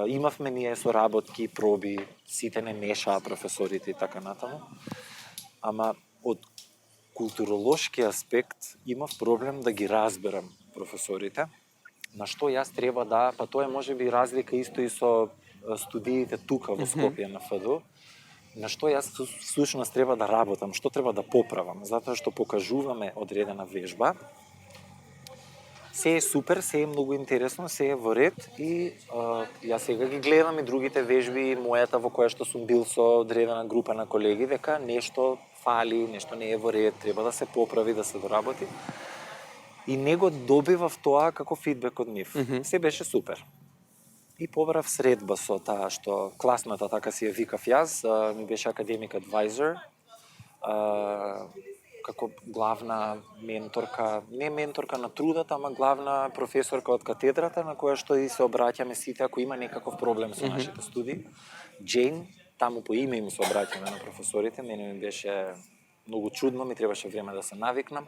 [SPEAKER 2] имавме ние соработки, проби, сите не мешаа професорите и така натаму. Ама од културолошки аспект имав проблем да ги разберам професорите, на што јас треба да, па тоа е можеби разлика исто и со студиите тука во Скопје на ФДУ, на што јас всушност треба да работам, што треба да поправам, затоа што покажуваме одредена вежба. Се е супер, се е многу интересно, се е во ред и јас сега ги гледам и другите вежби, мојата во која што сум бил со одредена група на колеги, дека нешто фали, нешто не е во ред, треба да се поправи, да се доработи. И не го добивав тоа како фидбек од нив. Се беше супер. И побрав средба со таа што класната, така си ја викав јас, ми беше академик адвајзер, како главна менторка, не менторка на трудот, ама главна професорка од катедрата, на која што и се обраќаме сите ако има некаков проблем со нашите студии. Джейн, таму по име им се обраќаме на професорите, мене ми беше многу чудно, ми требаше време да се навикнам.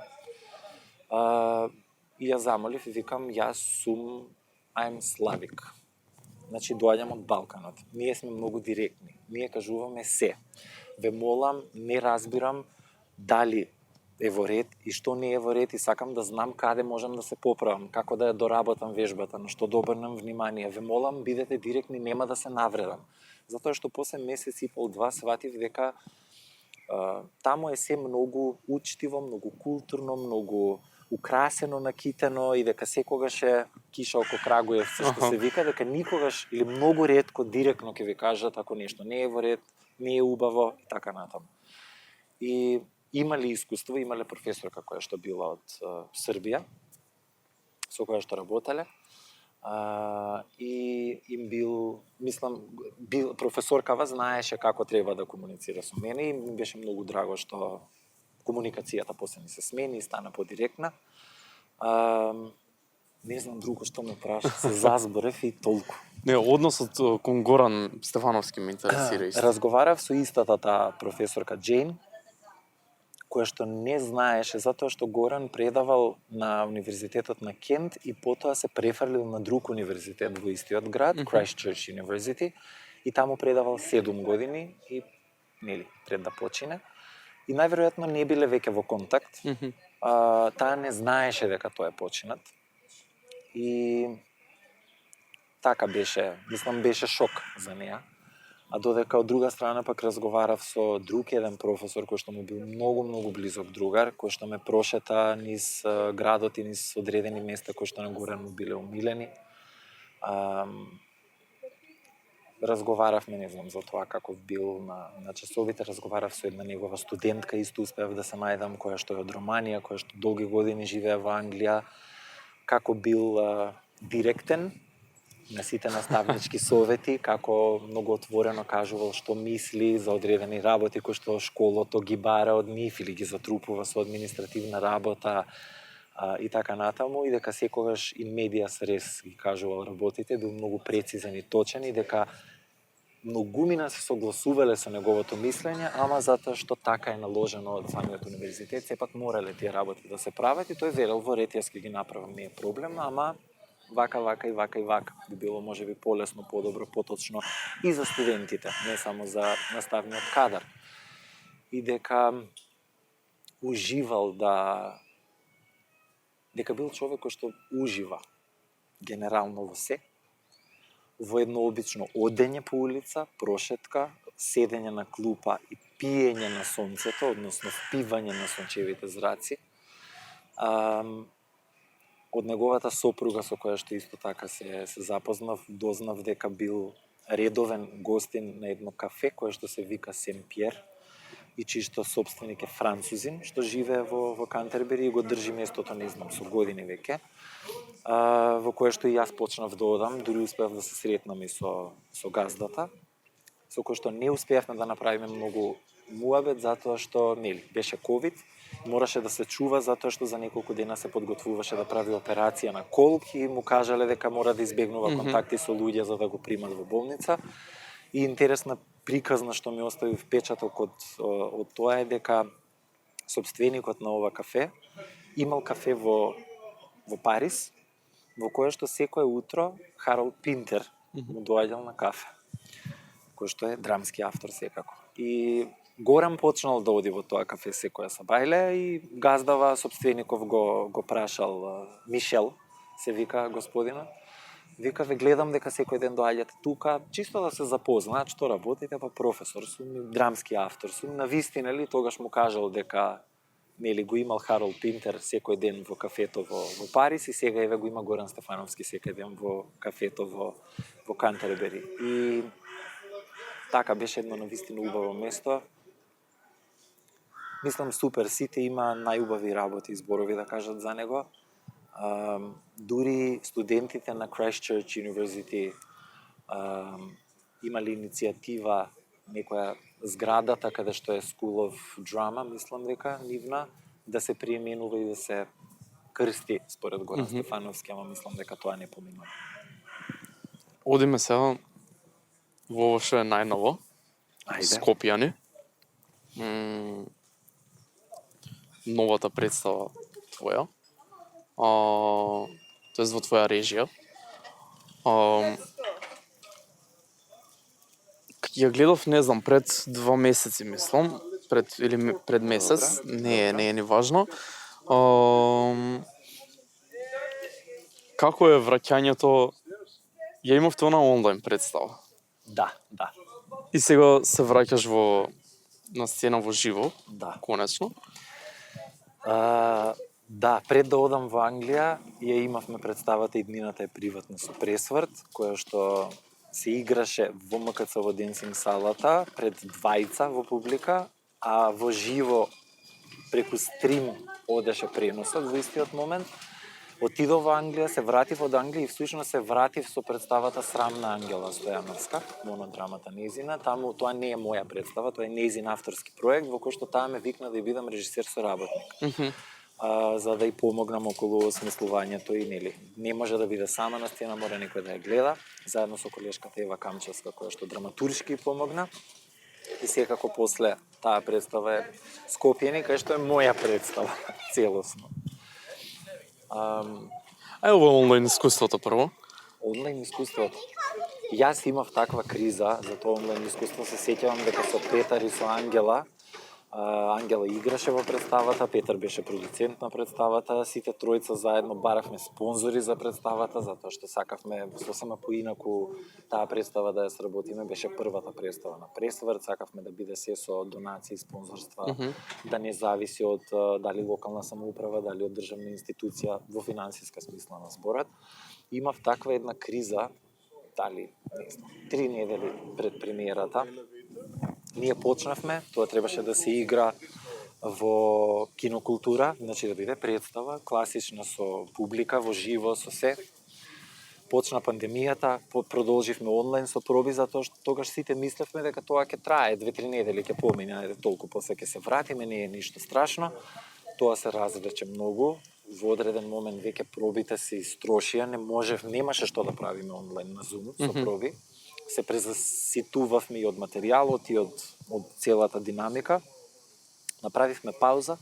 [SPEAKER 2] И ја замолив и викам, јас сум I'm Slavic. Значи, доаѓам од Балканот. Ние сме многу директни. Ние кажуваме се. Ве молам, не разбирам дали е во ред и што не е во ред и сакам да знам каде можам да се поправам, како да ја доработам вежбата, на што да обрнам внимание. Ве молам, бидете директни, нема да се навредам. Затоа што после месец и пол, два сватив дека таму е се многу учтиво, многу културно, многу украсено, накитено и дека секогаш е киша око Крагуевци, што се вика, дека никогаш или многу ретко директно ќе ви кажат ако нешто не е во ред, не е убаво и така натаму. И имале искуство, имале професорка која што била од Србија, со која што работеле, и им бил, мислам, професоркава знаеше како треба да комуницира со мене и ми беше многу драго што комуникацијата после ми се смени и стана подиректна. Не знам друго што ме праша, се зазборев и толку.
[SPEAKER 1] Не, односот кон Горан Стефановски ме интересира исто.
[SPEAKER 2] Разговарав со истата таа професорка Джейн, која што не знаеше, затоа што Горан предавал на Универзитетот на Кент и потоа се префрлил на друг универзитет во истиот град, Christchurch University, и таму предавал 7 години и нели пред да почине. И најверојатно не биле веќе во контакт. Таа не знаеше дека тоа е починат. И така беше, мислам, беше шок за неа. А додека од друга страна пак разговарав со друг еден професор кој што му бил многу близок другар, кој што ме прошета низ градот и низ одредени места кои што на Горан му биле умилени. Разговаравме, не знам, за тоа каков бил на часовите, разговарав со една негова студентка, исто успеав да се најдам, која што е од Романија, која што долги години живее во Англија, како бил директен на сите наставнички совети, како многу отворено кажувал што мисли за одредени работи кои што школото ги бара од нив или ги затрупува со административна работа и така натаму, и дека секогаш in medias res ги кажувал работите, бил многу прецизен и точен и дека многумина се согласувале со неговото мислење, ама затоа што така е наложено од самиот универзитет, сепак морале тие работи да се прават и тој верил во ред, јас ќе ги направам, не е проблем, ама вака и вака. Би било можеби полесно, подобро, поточно и за студентите, не само за наставниот кадар. И дека уживал дека бил човек кој што ужива генерално во се, во едно обично одење по улица, прошетка, седење на клупа и пиење на сонцето, односно впивање на сончевите зраци. Од неговата сопруга со која што исто така се запознав, дознав дека бил редовен гостин на едно кафе кое што се вика Сен Пјер и чиј што собственик е французин, што живее во Кантербери и го држи местото, не знам, со години веќе, во кое што и јас почнав да одам, дури успеав да се сретнам и со газдата, со кој што не успеавме да направиме многу муабет, затоа што, нели, беше ковид, мораше да се чува затоа што за неколку дена се подготвуваше да прави операција на колк и му кажале дека мора да избегнува контакти со луѓе за да го примат во болница. И интересна приказна што ми остави впечаток од тоа е дека собственикот на ова кафе имал кафе во Париз, во кое што секое утро Харолд Пинтер му доаѓал на кафе, кој што е драмски автор секако. И Горан почнал да оди во тоа кафе секоја сабајле и газдава собствеников го прашал, Мишел се вика господина, вика, ве гледам дека секој ден доаѓате тука, чисто да се запознаат што работите, па професор сум, драмски автор сум, навистина ли? Тогаш му кажал дека нели го имал Харолд Пинтер секој ден во кафето во Париз и сега еве го има Горан Стефановски секој ден во кафето во Кантербери. И така беше едно навистина убаво место. Мислам супер, сите има најубави работи и зборови да кажат за него. Дури студентите на Christchurch University имали иницијатива, некоја зградата каде што е School of Drama, мислам дека нивна, да се приименува и да се крсти според Горан Стефановски, ама мислам дека тоа не поминува.
[SPEAKER 1] Одиме сега во ово што е најново. Скопјани. Новата представа твоја. Тоест во твоја режија. Ја гледав, не знам, пред 2 месеци, мислам, пред месец, не е ни важно. Како е враќањето? Ја имав тоа на онлайн представа.
[SPEAKER 2] Да.
[SPEAKER 1] И сега се враќаш на сцена во живо, конечно.
[SPEAKER 2] Да, пред да одам во Англија, ја имавме представата иднината е приватна со Пресврт, која што се играше во МКЦ во денсинг салата пред двајца во публика, а во живо преку стрим одеше преносот во истиот момент. Отидов во Англија, се вратив од Англија и всушност се вратив со представата Срамна Ангела Стојановска, монодрамата нејзина. Таму тоа не е моја представа, тоа е нејзин авторски проект во кој што таа ме викна да ја бидам режисер соработник. За да ја помогнам околу осмислувањето и нели. Не може да биде сама на сцена, мора некој да ја гледа, заедно со колешката Ева Камчевска која што драматуршки помогна. И секако после таа представа е Скопјени, кај што е моја представа целосно.
[SPEAKER 1] Ево онлайн искуството прво.
[SPEAKER 2] Онлайн искуството. Јас имав таква криза за тоа онлайн искуство, се сеќавам дека со Петар и со Ангела, Ангела играше во представата, Петар беше продуцент на представата, сите тројца заедно баравме спонзори за представата, затоа што сакавме сосема поинаку таа представа да ја сработиме, беше првата представа на Пресврт, сакавме да биде се со донации, спонзорства, да не зависи од дали локална самоуправа, дали од државна институција во финансиска смисла на зборот. Имав таква една криза, дали, не знам, 3 недели пред премиерата. Ние почнавме, тоа требаше да се игра во кинокултура, значи да биде представа, класична со публика, во живо, со се. Почна пандемијата, продолживме онлайн со проби, затоа што тогаш сите мислевме дека тоа ќе трае 2-3 недели, ќе помине, толку после ќе се вратиме, не е ништо страшно. Тоа се развлече многу. Во одреден момент веќе пробите се истрошија, немаше што да правиме онлайн на Zoom со проби. Се презаситувавме и од материјалот и од целата динамика. Направивме пауза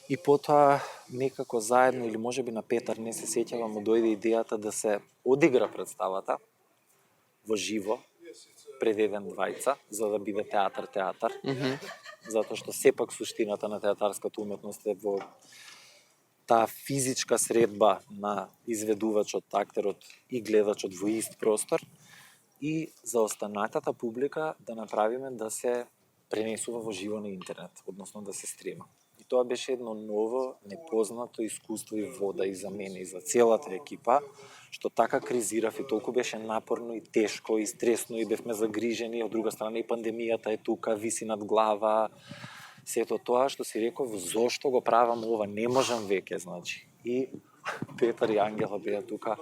[SPEAKER 2] и потоа некако заедно, или можеби на Петар, не се сеќавам, му дојде идејата да се одигра представата во живо пред 1-2, за да биде театар. Затоа што сепак суштината на театарската уметност е во таа физичка средба на изведувачот, актерот и гледачот во ист простор, и за останатата публика да направиме да се пренесува во живо на интернет, односно да се стрима. И тоа беше едно ново, непознато искуство и вода и за мене и за целата екипа, што така кризирав и толку беше напорно и тешко и стресно и бевме загрижени, од друга страна и пандемијата е тука, виси над глава. Сето тоа што си реков, зошто го правам ова, не можам веќе, значи. И Петар и Ангела беа тука,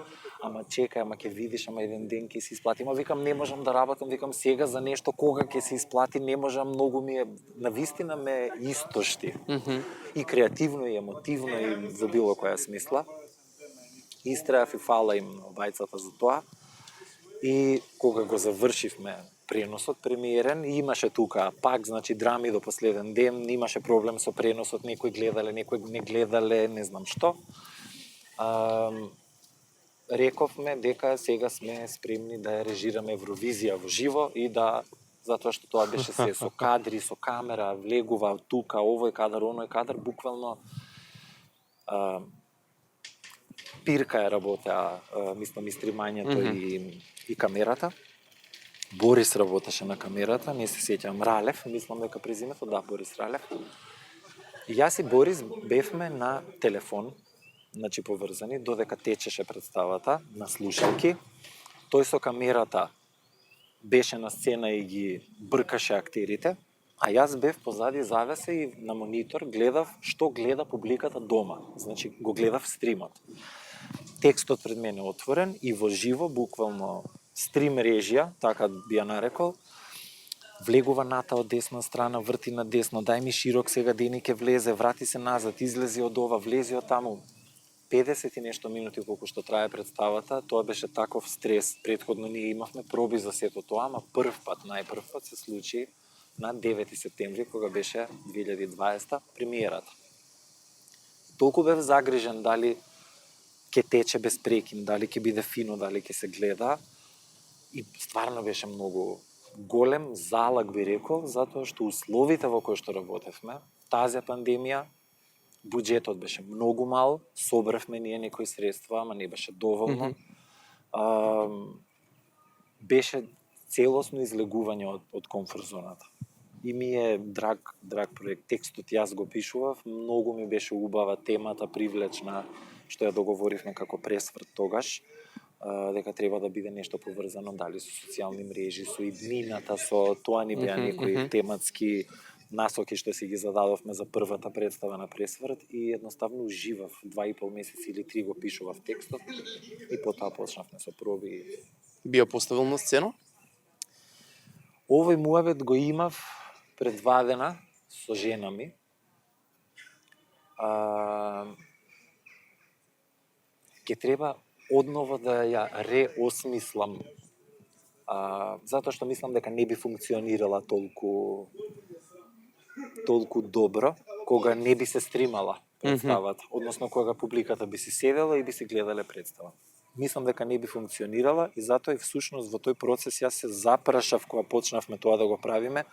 [SPEAKER 2] ама чекај, ама ќе видиш, ама еден ден ќе се исплати. Ама викам, не можам да работам, викам сега за нешто, кога ќе се исплати, не можам, многу ми е, навистина ме истошти. И креативно, и емотивно, и во било која смисла. Истрајав и фала им на обајцата за тоа. И кога го завршивме преносот премиерен, имаше тука пак, значи драми до последен ден, имаше проблем со преносот, некои гледале, некои не гледале, не знам што. Рековме дека сега сме спремни да ја режираме Евровизија во живо и да, затоа што тоа беше се со кадри, со камера, влегува тука, овој кадар, оној кадар, буквално пирка ја работеа, мислам, и стримањето и камерата. Борис работеше на камерата, не се сеќавам, Ралев, мислам дека презимето, да, Борис Ралев. И јас и Борис бевме на телефон, значи поврзани, додека течеше представата, на слушалки. Тој со камерата беше на сцена и ги бркаше актерите, а јас бев позади завеса и на монитор гледав што гледа публиката дома. Значи, го гледав стримот. Текстот пред мене отворен и во живо, буквално стрим режија, така би ја нарекол, влегува Ната од десна страна, врти на десно, дај ми широк сега, Дени ќе влезе, врати се назад, излези од ова, влези од таму. 50 и нешто минути колку што трае представата, тоа беше таков стрес. Претходно ние имавме проби за сето тоа, ама најпрв пат се случи на 9 септември, кога беше 2020 премиерата. Толку бев загрижен дали ќе тече без прекин, дали ќе биде фино, дали ќе се гледа. И стварно беше многу голем залак, би рекол, затоа што условите во кои што работевме, тази пандемија, буџетот беше многу мал, собравме ние некои средства, ама не беше доволно. Беше целосно излегување од комфорт зоната. И ми е драг проект. Текстот јас го пишував, многу ми беше убава темата, привлечна, што ја договоривме како Пресврт тогаш. дека треба да биде нешто поврзано дали со социјални мрежи, со иднината, со тоа ни беа некои тематски насоки што си ги зададовме за првата представа на Пресврт и едноставно уживав 2,5 месеци или 3 го пишував текстот и потоа почнавме со проби.
[SPEAKER 1] Би ја поставил на сцена?
[SPEAKER 2] Овој муабет го имав пред 2 дена со жена ми. Ке треба одново да ја реосмислам, затоа што мислам дека не би функционирала толку добро кога не би се стримала представата, односно кога публиката би си седела и би си гледале представа. Мислам дека не би функционирала и затоа и всушност во тој процес јас се запрашав кога почнавме тоа да го правиме,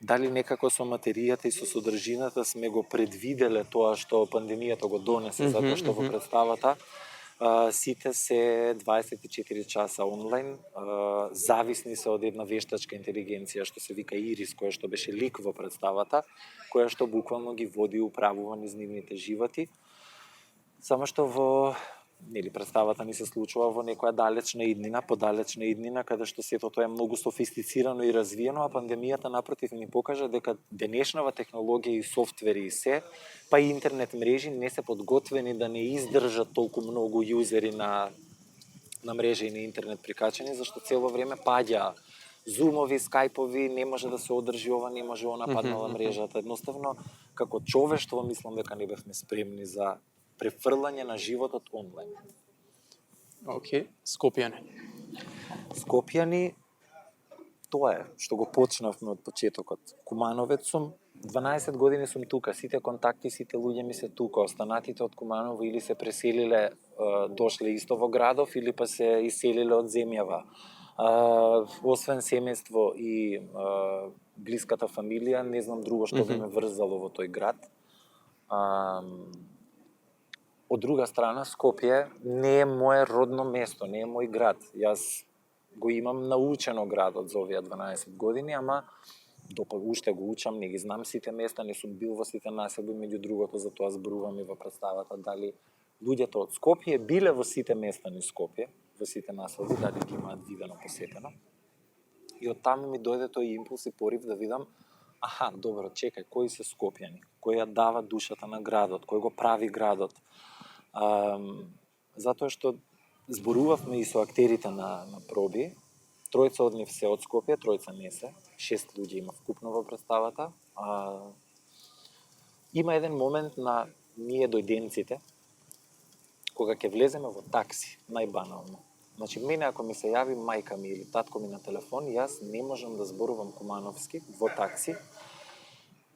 [SPEAKER 2] дали некако со материјата и со содржината сме го предвиделе тоа што пандемијата го донесе, затоа што во представата сите се 24 часа онлайн, зависни се од една вештачка интелигенција што се вика Ирис, која што беше лик во представата, која што буквално ги води и управува низ нивните животи. Само што во представата ни се случува во некоја далечна иднина, подалечна иднина, каде што сето тоа е многу софистицирано и развиено, а пандемијата напротив ни покажа дека денешнава технологија и софтвери и се, па и интернет мрежи не се подготвени да не издржат толку многу јузери на мрежа и на интернет прикачани, зашто цело време паѓа зумови, скајпови, не може да се одржи ова, не може она, паднала мрежата. Едноставно, како човештво, мислам дека не бевме спремни за префрлање на животот онлайн.
[SPEAKER 1] Океј, Скопјани.
[SPEAKER 2] Скопјани, тоа е што го почнавме од почетокот. Кумановец сум, 12 години сум тука, сите контакти, сите луѓе ми се тука, останатите од Куманово или се преселиле, дошле исто во градов, или па се иселиле од земјава. Освен семејство и блиската фамилија, не знам друго што би ме врзало во тој град. Од друга страна, Скопје не е моје родно место, не е мој град. Јас го имам научено градот за овие 12 години, ама уште го учам, не ги знам сите места, не сум бил во сите населби, меѓу другото, затоа зборувам и во представата дали луѓето од Скопје биле во сите места низ Скопје, во сите населби, дали ги имаат видено, посетено. И од таму ми дојде тој импулс и порив да видам, добро, чекај, кои се Скопјани, кој ја дава душата на градот, кој го прави градот. Затоа што зборувавме и со актерите на проби, тројца од нив се од Скопје, тројца не се, 6 луѓе има вкупно во представата. Има еден момент на ние дојденците, кога ќе влеземе во такси, најбанално. Значи, мене ако ми се јави мајка ми или татко ми на телефон, јас не можам да зборувам кумановски во такси.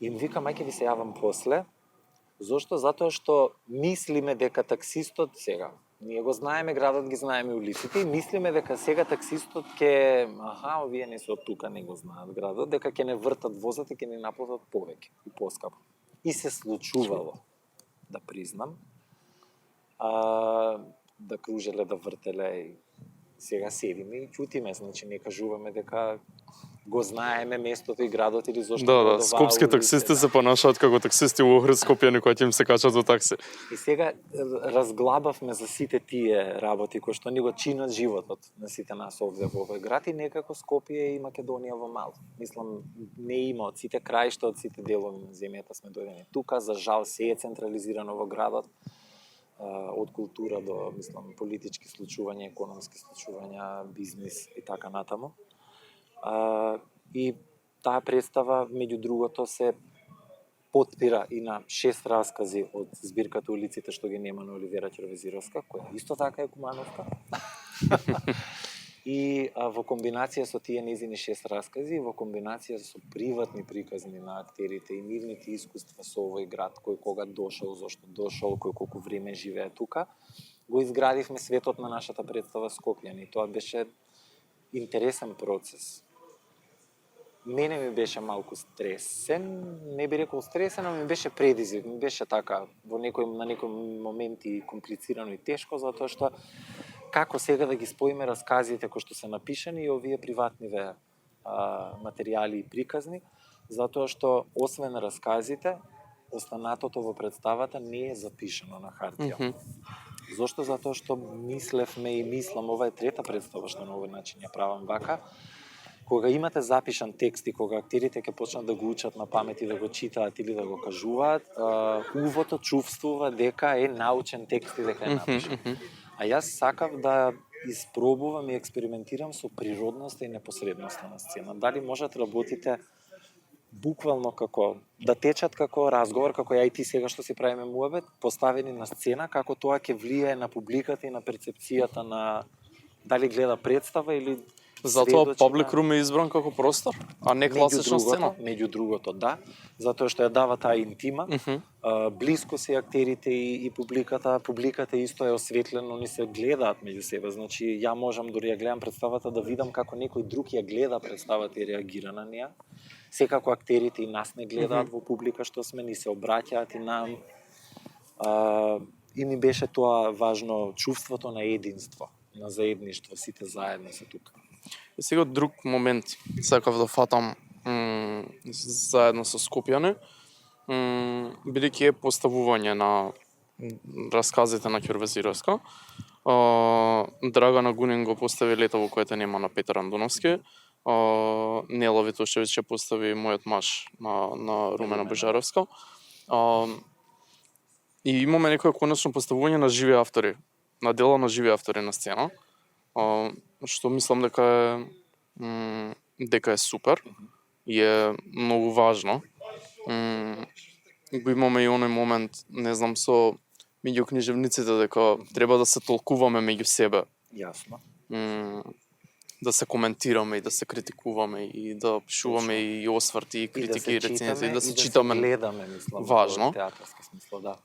[SPEAKER 2] И ми вика, мајке ви се јавам после. Зошто? Затоа што мислиме дека таксистот сега, ние го знаеме градот, ги знаеме улиците и мислиме дека сега таксистот ќе, овие не се од тука, не го знаат градот, дека ќе не вртат возот и ќе не наплатат повеќе и поскапо. И се случувало, да признам, да кружеле, да вртеле и сега седиме и чутиме, значи не кажуваме дека го знаеме местото и градот или зошто
[SPEAKER 1] Да, скопски таксисти се понашаат како таксисти во Охрид, Скопјани кои ќе им се качат во такси.
[SPEAKER 2] И сега разглабавме за сите тие работи кои што ни го чинат животот на сите нас овде во овој град и некако Скопје и Македонија во мал. Мислам, не има од сите краишта, од сите делови на земјата сме дојдени тука, за жал се е централизирано во градот, од култура до, мислам, политички случувања, економски случувања, бизнис и така натаму. И таа представа, меѓу другото, се потпира и на 6 раскази од збирката Улиците што ги нема на Оливера Ќервезировска, која исто така е кумановка. И во комбинација со тие незини 6 раскази, во комбинација со приватни приказни на актерите и нивните искуства со овој град, кој кога дошол, зошто дошол, кој колку време живее тука, го изградивме светот на нашата представа Скопјани. Тоа беше интересен процес. Мене ми беше малку стресен, не би рекол стресен, но ми беше предизвик, ми беше така на некои моменти комплицирано и тешко, затоа што како сега да ги споиме расказите кои што се напишани и овие приватниве материјали и приказни, затоа што освен расказите, останатото во представата не е запишано на хартија. Зошто? Затоа што мислевме и мислам, ова е трета представа што на овој начин ја правам вака. Кога имате запишан текст и кога актерите ќе почнат да го учат на памет и да го читаат или да го кажуваат, увото чувствува дека е научен текст и дека е напишан. А јас сакав да испробувам и експериментирам со природноста и непосредноста на сцена. Дали можат работите буквално како да течат како разговор, како ја и ти сега што си правиме муабет, поставени на сцена, како тоа ќе влијае на публиката и на перцепцијата на дали гледа представа или
[SPEAKER 1] Затоа Public Room е избран како простор, а не класична сцена.
[SPEAKER 2] Меѓу другото, да, затоа што ја дава таа интима, блиско се актерите и публиката, публиката исто е осветлено, они се гледаат меѓу себе, значи ја можам дори ја гледам представата да видам како некој друг ја гледа представата и реагира на неа. Секако актерите и нас не гледаат во публика што сме, ни се обраќаат и нам. И ми беше тоа важно, чувството на единство, на заедништво, сите заедно се тука.
[SPEAKER 1] И сега друг момент сакав да фатам заедно со Скопјане, бидејќи е поставување на расказите на Ќорве Зировска. Драгана Гунин го постави Лето во којата нема на Петар Андоновски. Нела Витошевиќ ќе постави Мојот маж на Румена Божаровска. И имаме некој конечно поставување на живи автори, на дела на живи автори на сцена. Што мислам дека е супер и е многу важно. Го имаме и оној момент, не знам, со меѓу книжевниците дека треба да се толкуваме меѓу себе.
[SPEAKER 2] Јасно.
[SPEAKER 1] Да се коментираме и да се критикуваме и да пишуваме и осврти и критики и рецензии, да се читаме.
[SPEAKER 2] И да се гледаме, мислам,
[SPEAKER 1] важно.
[SPEAKER 2] во театарски смисло, да.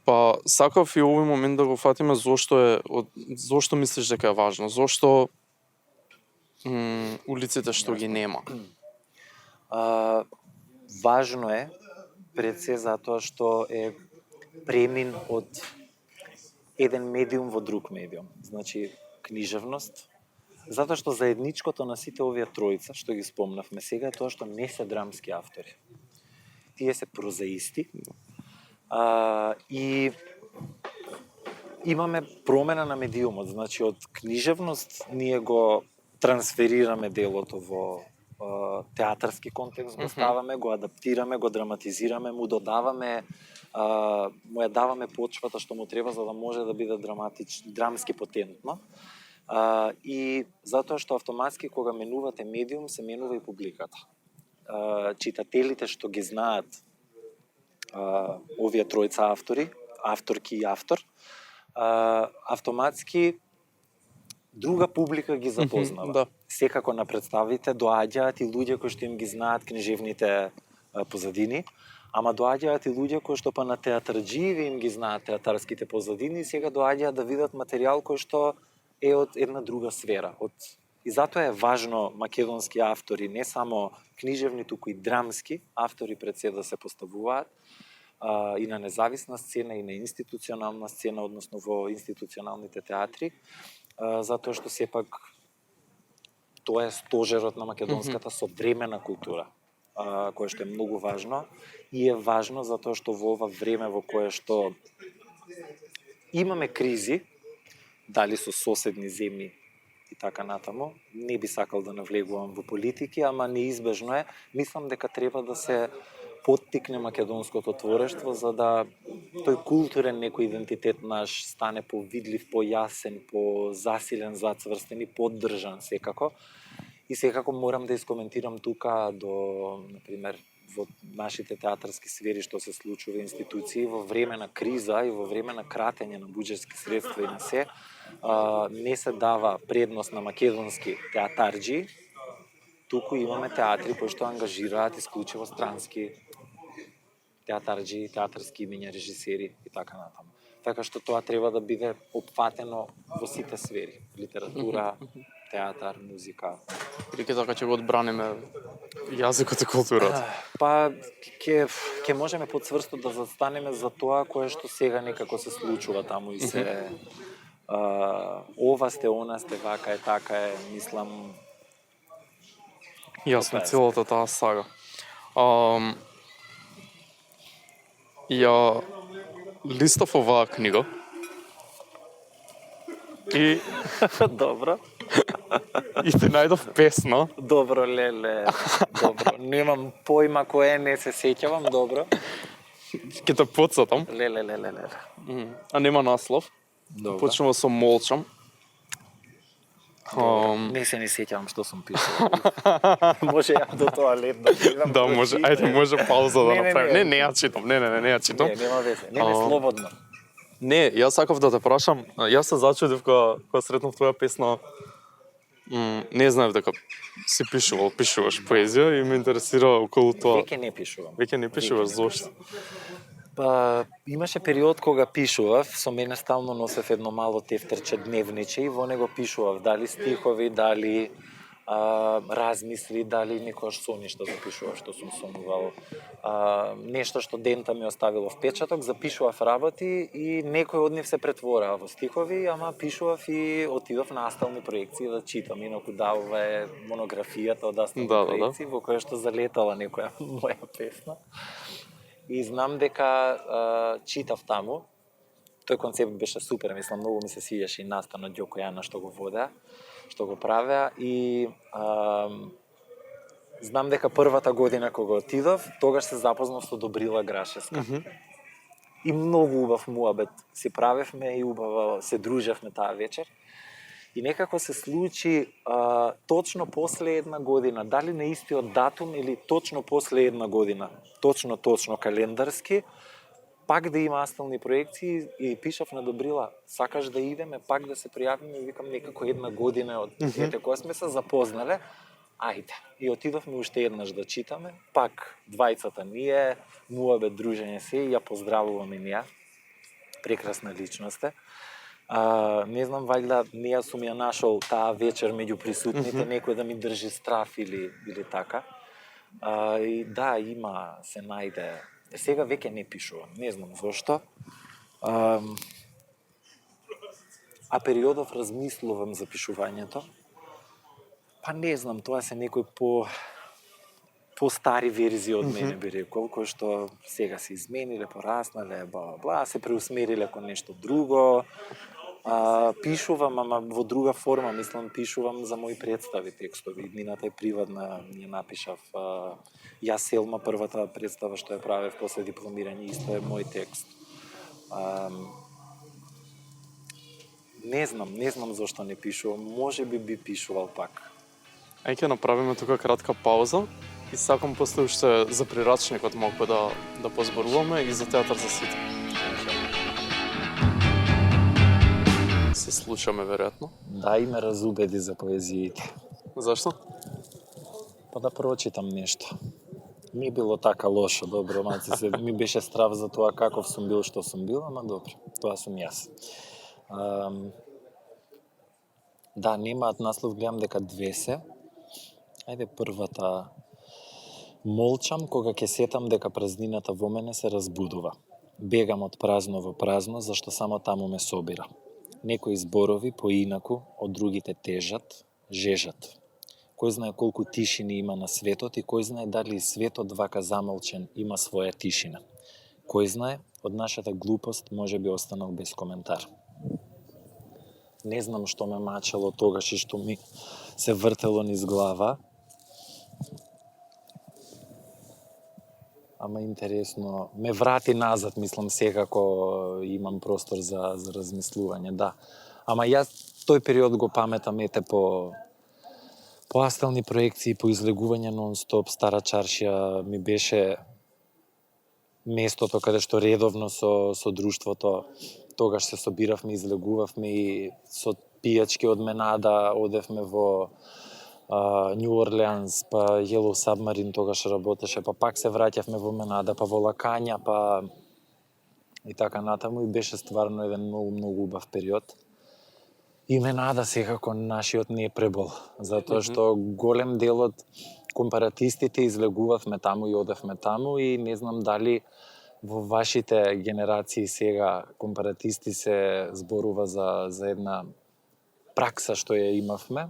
[SPEAKER 1] Па сакав и овој момент да го фатиме зошто мислиш дека е важно? Зошто улиците што ги нема?
[SPEAKER 2] Важно е пред се затоа што е премин од еден медиум во друг медиум. Значи книжевност. Затоа што заедничкото на сите овие тројца што ги спомнавме сега е тоа што не се драмски автори. Тие се прозаисти. И имаме промена на медиумот, значи од книжевност ние го трансферираме делото во театарски контекст, го ставаме, го адаптираме, го драматизираме, му додаваме, му ја даваме почвата што му треба за да може да биде драмски потентно. И затоа што автоматски кога менувате медиум, се менува и публиката. Читателите што ги знаат овие тројца автори, авторки и автор, автоматски друга публика ги запознава.
[SPEAKER 1] Да.
[SPEAKER 2] Секако на представите доаѓаат и луѓе кои што им ги знаат книжевните позадини, ама доаѓаат и луѓе кои што па на театарџији им ги знаат театарските позадини и сега доаѓаат да видат материјал кој што е од една друга сфера. И затоа е важно македонски автори, не само книжевни, туку и драмски автори пред се да се поставуваат и на независна сцена, и на институционална сцена, односно во институционалните театри, затоа што сепак тоа е стожерот на македонската современа култура, кое што е многу важно и е важно затоа што во ова време во кое што имаме кризи, дали со соседни земји и така натаму, не би сакал да навлегувам во политики, ама неизбежно е, мислам дека треба да се поттикне македонското творештво за да тој културен некој идентитет наш стане повидлив, појасен, позасилен, зацврстен и поддржан секако. И секако морам да искоментирам тука до, например, во нашите театарски сфери што се случува институции во време на криза и во време на кратење на буџетски средства и на се, не се дава предност на македонски театарџи, туку имаме театри кои што ангажираат исклучиво странски театарџи, театарски имиња, режисери и така натаму. Така што тоа треба да биде опфатено во сите сфери: литература, театар, музика.
[SPEAKER 1] Бидејќи така ќе го одбраниме јазикот и културата.
[SPEAKER 2] Па ќе можеме подцврсто да застанеме за тоа кое што сега некако се случува таму и се ова сте, она сте, вака е, така е, мислам.
[SPEAKER 1] Јасно, целата таа сага. Ја листав оваа книга И
[SPEAKER 2] Добро.
[SPEAKER 1] и ти најдов песна.
[SPEAKER 2] Добро, леле. Добро. Немам појма која не се сеќавам, добро.
[SPEAKER 1] Ќе те потсетам.
[SPEAKER 2] Леле.
[SPEAKER 1] А нема наслов.
[SPEAKER 2] Добро.
[SPEAKER 1] Почнува со молчам.
[SPEAKER 2] Не се не сеќавам што сум пишал. Може ја до тоалет да идам.
[SPEAKER 1] Да, може, ајде, може пауза да
[SPEAKER 2] Не,
[SPEAKER 1] направим.
[SPEAKER 2] не.
[SPEAKER 1] Не ја читам. Не ја читам.
[SPEAKER 2] Не, нема везе. Не, слободно.
[SPEAKER 1] Не, јас сакав да те прашам. Јас се зачудив кога сретнав твоја песна. Не знаев дека си пишуваш поезија и ме интересира околу тоа.
[SPEAKER 2] Веќе не пишувам.
[SPEAKER 1] Веќе не пишуваш, зошто?
[SPEAKER 2] Па, имаше период кога пишував, со мене стално носев едно мало тефтерче дневниче и во него пишував дали стихови, дали размисли, дали некојаш соништа запишував што сум сонувал. Нешто што дента ми оставило впечаток, запишував работи и некои од нив се претвораа во стихови, ама пишував и отидов на астални проекции да читам. Инаку ова е монографијата од астални проекции во која што залетала некоја моја песна. И знам дека читав таму. Тој концепт беше супер, мислам, многу ми се свиѓаше и настанот Ѓоко Јана што го водеа, што го правеа и знам дека првата година кога отидов, тогаш се запознав со Добрила Грашевска. И многу убав муабет си правевме и убаво се дружевме таа вечер. И некако се случи точно после една година, дали на истиот датум или точно после една година, точно календарски, пак да има астални проекции и пишав на Добрила, сакаш да идеме, пак да се пријавиме и викам некако една година од ете кога сме се запознале, ајде. И отидовме уште еднаш да читаме, пак двајцата ние, муабет дружење се и ја поздравуваме неа. Прекрасна личност е. Не знам, вајда не ја сум ја нашол таа вечер меѓу присутните, некој да ми држи страф или така. И да, има, се најде. Сега веќе не пишувам, не знам зошто. А периодов размислувам за пишувањето. Па не знам, тоа се некои по-стари верзии од мене би рекол, кои што сега се измениле, пораснале, бла, се преусмериле кон нешто друго. Пишувам, ама во друга форма, мислам, пишувам за мои представи текстови. Иднината е приватна, ја напишав. Јас Селма, првата представа што ја правев после дипломирање, исто е мој текст. Не знам зошто не пишувам, може би пишувал пак.
[SPEAKER 1] Ај ќе направиме тука кратка пауза и сакам после уште за прирачникот малку да позборуваме и за театар за сите. Се слушаме веројатно.
[SPEAKER 2] Да, и ме разубеди за поезиите.
[SPEAKER 1] Зашто?
[SPEAKER 2] Па да прочитам нешто. Ми било така лошо, добро, ми беше страв за тоа каков сум бил, што сум бил, ама добро, тоа сум јас. Да, немаат наслов, гледам дека две се. Ајде првата. Молчам кога ќе сетам дека празнината во мене се разбудува. Бегам од празно во празно, зашто само таму ме собира. Некои зборови поинаку од другите тежат, жежат. Кој знае колку тишини има на светот и кој знае дали и светот вака замолчен има своја тишина. Кој знае, од нашата глупост може би останал без коментар. Не знам што ме мачело тогаш и што ми се вртело низ глава. Ама интересно, ме врати назад, мислам, секако имам простор за размислување, да. Ама јас тој период го паметам ете по астални проекции, по излегување нон-стоп, Стара чаршија ми беше местото каде што редовно со друштвото тогаш се собиравме, излегувавме и со пијачки од Менада одевме во Нью Орлеанс, па Yellow Submarine тогаш работеше, па пак се враќавме во Менада, па во Лакања, па и така натаму и беше стварно еден многу убав период. И Менада секако нашиот не пребол, затоа што голем дел од компаратистите излегувавме таму и одевме таму и не знам дали во вашите генерации сега компаратисти се зборува за една пракса што ја имавме.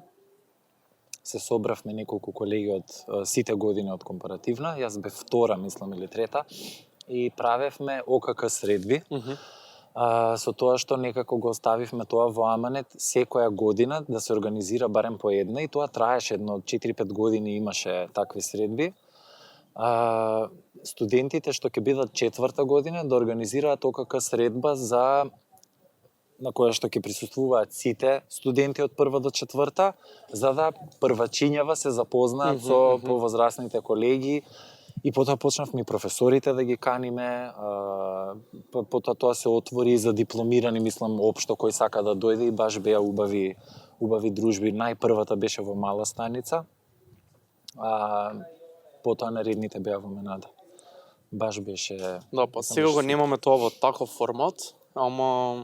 [SPEAKER 2] Се собравме неколку колеги од сите години од компаративна, јас бев втора, мислам, или трета, и правевме ОКК средби. со тоа што некако го оставивме тоа во Аманет секоја година да се организира барем по една и тоа траеше едно 4-5 години имаше такви средби. Студентите што ќе бидат четврта година да организираат ОКК средба на која што ќе присуствуваат сите студенти од прва до четврта, за да првачињава се запознаат со повозрасните колеги. И потоа почнавме и професорите да ги каниме, потоа тоа се отвори за дипломирани, мислам, општо кој сака да дојде и баш беа убави дружби. Најпрвата беше во Мала Станица, потоа наредните беа во Менада. Баш беше...
[SPEAKER 1] Да, па сега го немаме тоа во таков формат, ама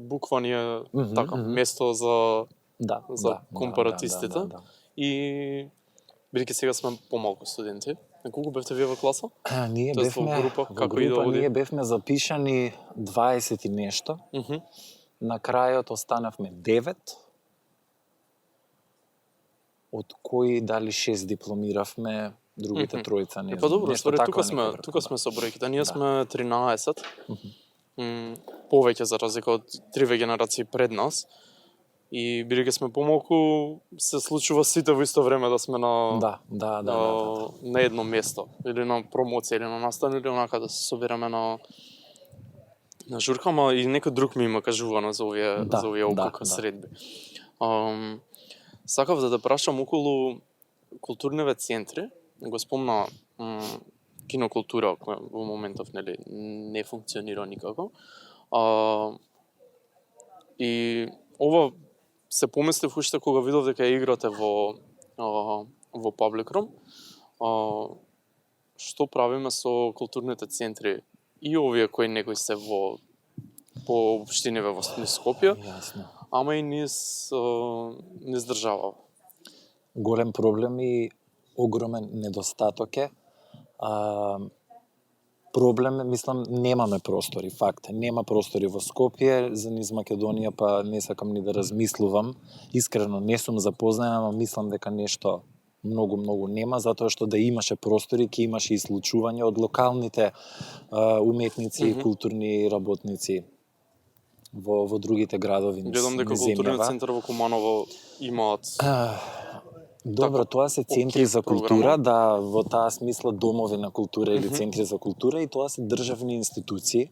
[SPEAKER 1] буквално е така место за компаратистите. И бидејќи сега сме помалку студенти. На колку бевте вие во класа?
[SPEAKER 2] Ние бевме во група, ние бевме запишани 20 и нешто. На крајот останавме 9. Од кои дали 6 дипломиравме, другите тројца не.
[SPEAKER 1] Па добро, тука сме со бројките. Ние сме 13. Повеќе за разлика од 3 генерации пред нас. И бидејќи сме помалку, се случува сите во исто време да сме на на едно место, или на промоција, или на настана, или онака да се собираме на журка, ама и некој друг ми има кажувано за овие ОКК средби. Сакав да те прашам околу културниве центри, го спомна кинокултура која во моментов не функционира никако. И ова се помислив уште кога видов дека играте во Public Room. Што правиме со културните центри и овие кои некои се по општиниве во Скопје, ама и низ држава.
[SPEAKER 2] Голем проблем и огромен недостаток е. Проблем е, мислам, немаме простори, факт. Нема простори во Скопје, за низ Македонија, па не сакам ни да размислувам. Искрено не сум запознаен, ама мислам дека нешто многу нема, затоа што да имаше простори, ќе имаше и случување од локалните уметници и културни работници во другите градови низ земјава.
[SPEAKER 1] Гледам дека културниот центар во Куманово имаат
[SPEAKER 2] Добро, тоа се центри за култура, да, во таа смисла домови на култура или центри за култура, и тоа се државни институции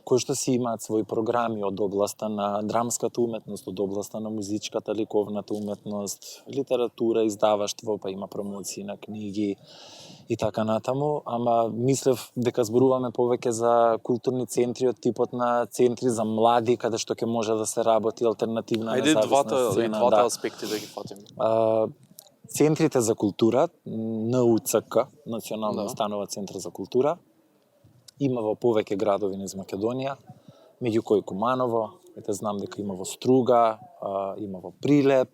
[SPEAKER 2] кои што си имаат своји програми од областа на драмската уметност, од областа на музичката, ликовната уметност, литература, издаваштво, па има промоции на книги и така натаму, ама мислев дека зборуваме повеќе за културни центри од типот на центри за млади, каде што ќе може да се работи алтернативна независна сцена.
[SPEAKER 1] Двата аспекти да ги фатиме.
[SPEAKER 2] Центрите за култура, НУЦК, Национална установа Центар за култура, има во повеќе градови низ Македонија, меѓу кои Куманово, знам дека има во Струга, има во Прилеп,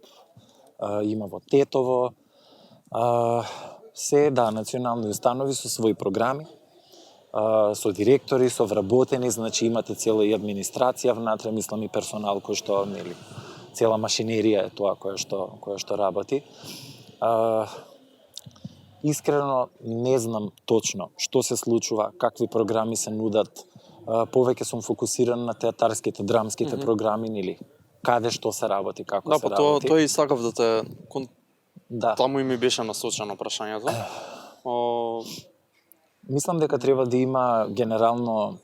[SPEAKER 2] има во Тетово. Се, национални установи со своји програми, со директори, со вработени, значи имате цела и администрација внатре, мислам и персонал кој што, цела машинерија е тоа која што работи. Искрено не знам точно што се случува, какви програми се нудат. Повеќе сум фокусиран на театарските, драмските програми, или каде што се работи, како се работи.
[SPEAKER 1] Да, тоа и сакав да те таму и ми беше насочено прашањето.
[SPEAKER 2] Мислам дека треба да има генерално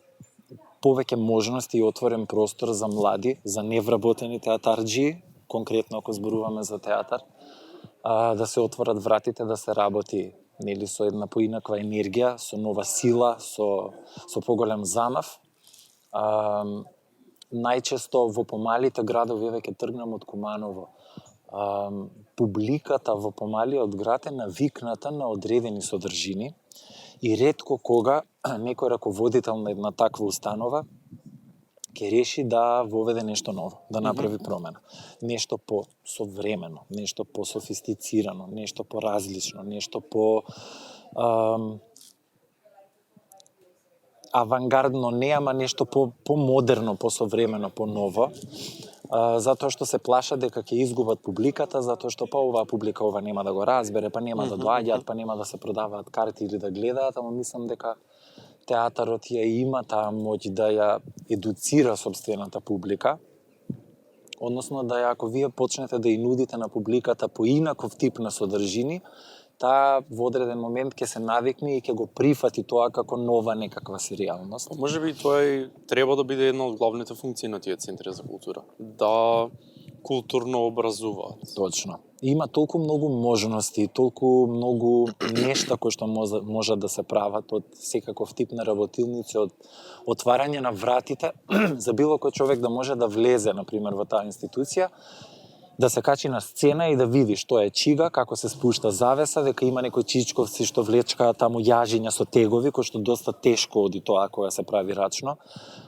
[SPEAKER 2] повеќе можности и отворен простор за млади, за невработени театарџи, конкретно ако зборуваме за театар, да се отворат вратите, да се работи со една поинаква енергија, со нова сила, со поголем замав. Најчесто во помалите градови, веќе тргнам од Куманово, публиката во помалиот град е навикната на одредени содржини и ретко кога некој раководител на една таква установа ќе реши да воведе нешто ново, да направи промена. Нешто по-современо, нешто по-софистицирано, нешто по-различно, нешто авангардно не, ама нешто по-модерно, по-современо, по-ново. Затоа што се плашат дека ќе изгубат публиката, затоа што оваа публика ова нема да го разбере, па нема да доаѓаат, па нема да се продаваат карти или да гледаат, ама мислам дека театарот ја има таа моќ да ја едуцира собствената публика, односно да ја, ако вие почнете да ја нудите на публиката по инаков тип на содржини, таа во одреден момент ќе се навикне и ќе го прифати тоа како нова некаква серијалност.
[SPEAKER 1] Може би тоа и треба да биде една од главните функции на тие центри за култура. Да културно образуваат.
[SPEAKER 2] Точно. Има толку многу можности, толку многу нешта кои што може да се прават од секаков тип на работилници, од отварање на вратите за било кој човек да може да влезе, например, во таа институција, да се качи на сцена и да види што е чига, како се спушта завеса, дека има некои чичковци што влечкаат таму јажиња со тегови, кои што доста тешко оди тоа кога се прави рачно,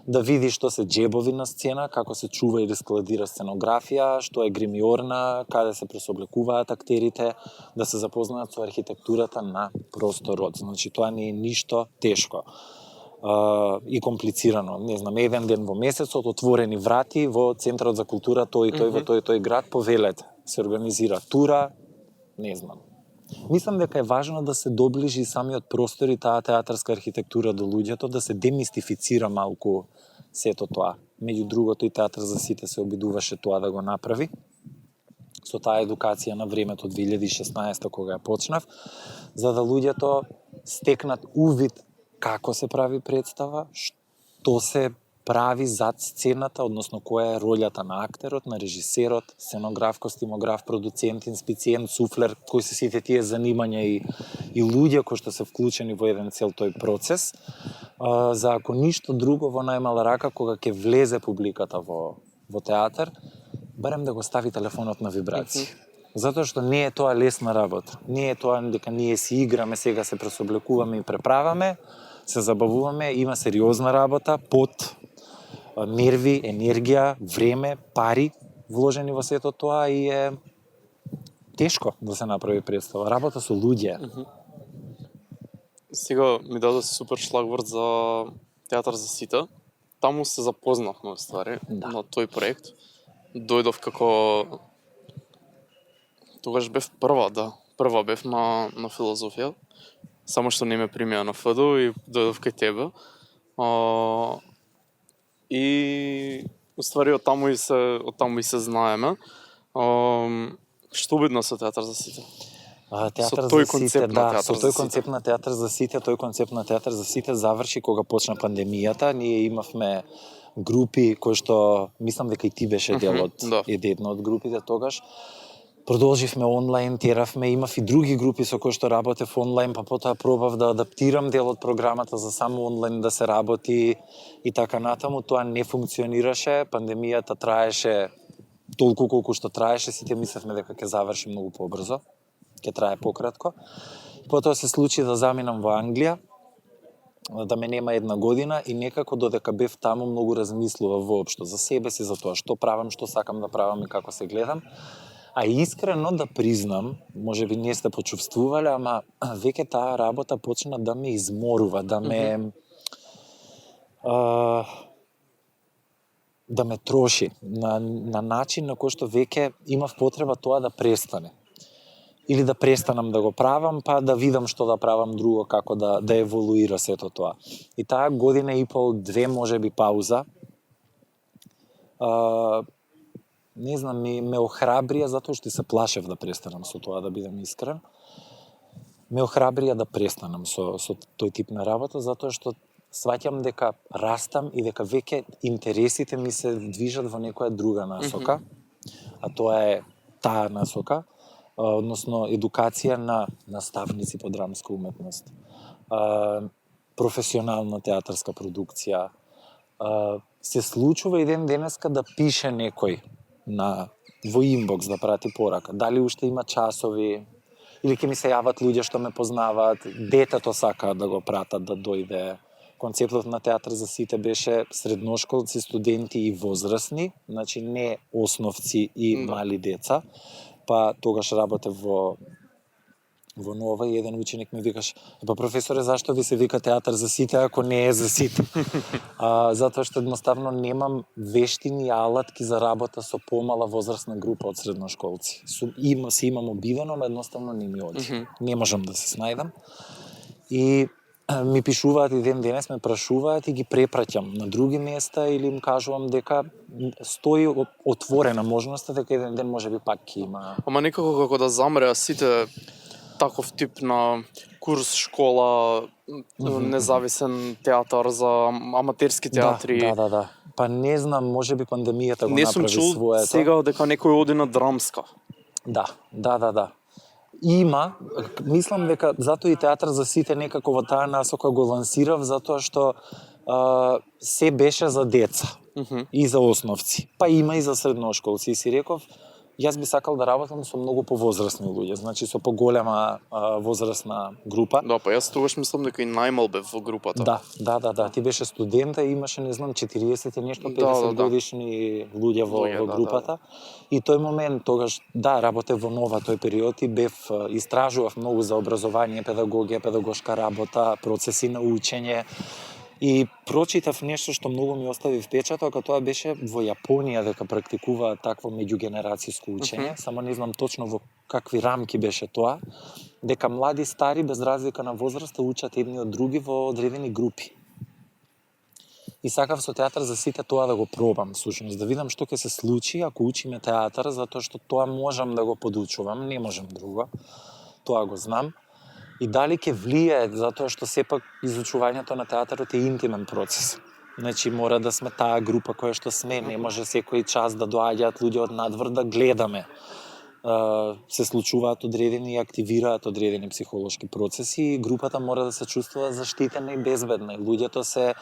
[SPEAKER 2] да види што се џебови на сцена, како се чува или складира сценографија, што е гримиорна, каде се пресоблекуваат актерите, да се запознаат со архитектурата на просторот. Значи тоа не е ништо тешко и комплицирано. Не знам, еден ден во месецот, отворени врати во Центарот за култура тој и тој во тој и тој град, повелете. Се организира тура, не знам. Мислам дека е важно да се доближи самиот простор и таа театарска архитектура до луѓето, да се демистифицира малку сето тоа. Меѓу другото и Театар за сите се обидуваше тоа да го направи. Со таа едукација на времето од 2016 кога ја почнав, за да луѓето стекнат увид како се прави представа, што се прави зад сцената, односно која е ролјата на актерот, на режисерот, сценограф, костимограф, продуцент, инспициент, суфлер, кои се сите тие занимања и луѓе кои што се вклучени во еден цел тој процес. За ако ништо друго во најмала рака, кога ќе влезе публиката во театар, барем да го стави телефонот на вибрација. Затоа што не е тоа лесна работа. Не е тоа дека ние си играме, сега се пресоблекуваме и преправаме, се забавуваме, има сериозна работа, пот, нерви, енергија, време, пари вложени во сето тоа и е тешко да се направи представа. Работа со луѓе.
[SPEAKER 1] Сега ми даде супер шлагворд за Театар за сите. Таму се запознавме ствари на тој проект. Дојдов како тогаш бев прва бев на филозофија. Само што не ме примија на ФДУ и дојдов кај тебе. И уствари од таму и се знаеме. Што обидно со Театар за сите?
[SPEAKER 2] Театар за сите, да, со тој концепт на Театар за сите, тој концепт на Театар за сите заврши кога почна пандемијата. Ние имавме групи кои што мислам дека и ти беше дел од една од групите тогаш. Продолживме онлайн, теравме, имав и други групи со кои што работев онлайн, па потоа пробав да адаптирам дел од програмата за само онлайн да се работи и така натаму. Тоа не функционираше, пандемијата траеше толку колку што траеше, сите мислевме дека ќе заврши многу побрзо, ќе трае пократко. Потоа се случи да заминам во Англија, да ме нема една година и некако додека бев таму многу размислував воопшто за себе си, за тоа што правам, што сакам да правам и како се гледам. А искрено да признам, може би не сте почувствувале, ама веќе таа работа почна да ме изморува, да ме троши на начин на кој што веќе имав потреба тоа да престане. Или да престанам да го правам, па да видам што да правам друго, како да еволуира сето тоа. И таа година и пол, две може би пауза, не знам, ме охрабрија, затоа што се плашев да престанам со тоа, да бидам искрен. Ме охрабрија да престанам со тој тип на работа, затоа што сваќам дека растам и дека веќе интересите ми се движат во некоја друга насока, а тоа е таа насока, односно едукација на наставници по драмска уметност, професионална театарска продукција. Се случува и ден денеска да пише некој во инбокс да прати порака. Дали уште има часови, или ќе ми се јават луѓе што ме познаваат, детето сакаат да го пратат да дојде. Концептот на Театар за сите беше средношколци, студенти и возрастни, значи не основци и мали деца. Па тогаш работев во Нова и еден ученик ми викаш: "Па професоре, зашто ви се вика Театар за сите ако не е за сите?" Затоа што едноставно немам вештини и алатки за работа со помала возрастна група од средношколци. Имам обидено, но едноставно не ми оди. Не можам да се снајдам. И ми пишуваат и ден денес ме прашуваат и ги препраќам на други места или им кажувам дека стои отворена можноста дека еден ден можеби пак ќе има.
[SPEAKER 1] Ама некако како да замреа сите таков тип на курс, школа, независен театар за аматерски театри.
[SPEAKER 2] Да. Па не знам, можеби пандемијата го
[SPEAKER 1] Не сум
[SPEAKER 2] направи
[SPEAKER 1] чул
[SPEAKER 2] своето.
[SPEAKER 1] сега дека некој оди на драмска.
[SPEAKER 2] Да. Има, мислам дека затоа и театар за сите некако во таа насока го лансирав, затоа што се беше за деца и за основци. Па има и за средношколци. И си реков, јас би сакал да работам со многу повозрасни луѓе, значи со поголема возрастна група.
[SPEAKER 1] Да, па јас тогаш мислам дека и најмал бев во групата.
[SPEAKER 2] Да. Ти беше студента и имаше, не знам, 40 и нешто, 50 годишни луѓе во групата. И тој момент, тогаш, работев во нова тој период и истражував многу за образование, педагогија, педагошка работа, процеси на учење. И прочитав нешто што многу ми остави впечаток, а тоа беше во Јапонија дека практикуваат такво меѓугенерацијско учење, само не знам точно во какви рамки беше тоа, дека млади и стари без разлика на возраста учат едни од други во одредени групи. И сакав со театар за сите тоа да го пробам, всушност, да видам што ќе се случи ако учиме театар, затоа што тоа можам да го подучувам, не можам друго. Тоа го знам. И дали ќе влијае, затоа што сепак изучувањето на театарот е интимен процес. Значи мора да сме таа група која што сме, не може секој час да доаѓаат луѓе од надвор да гледаме. Се случуваат одредени и активираат одредени психолошки процеси и групата мора да се чувствува заштитена и безбедна. И луѓето се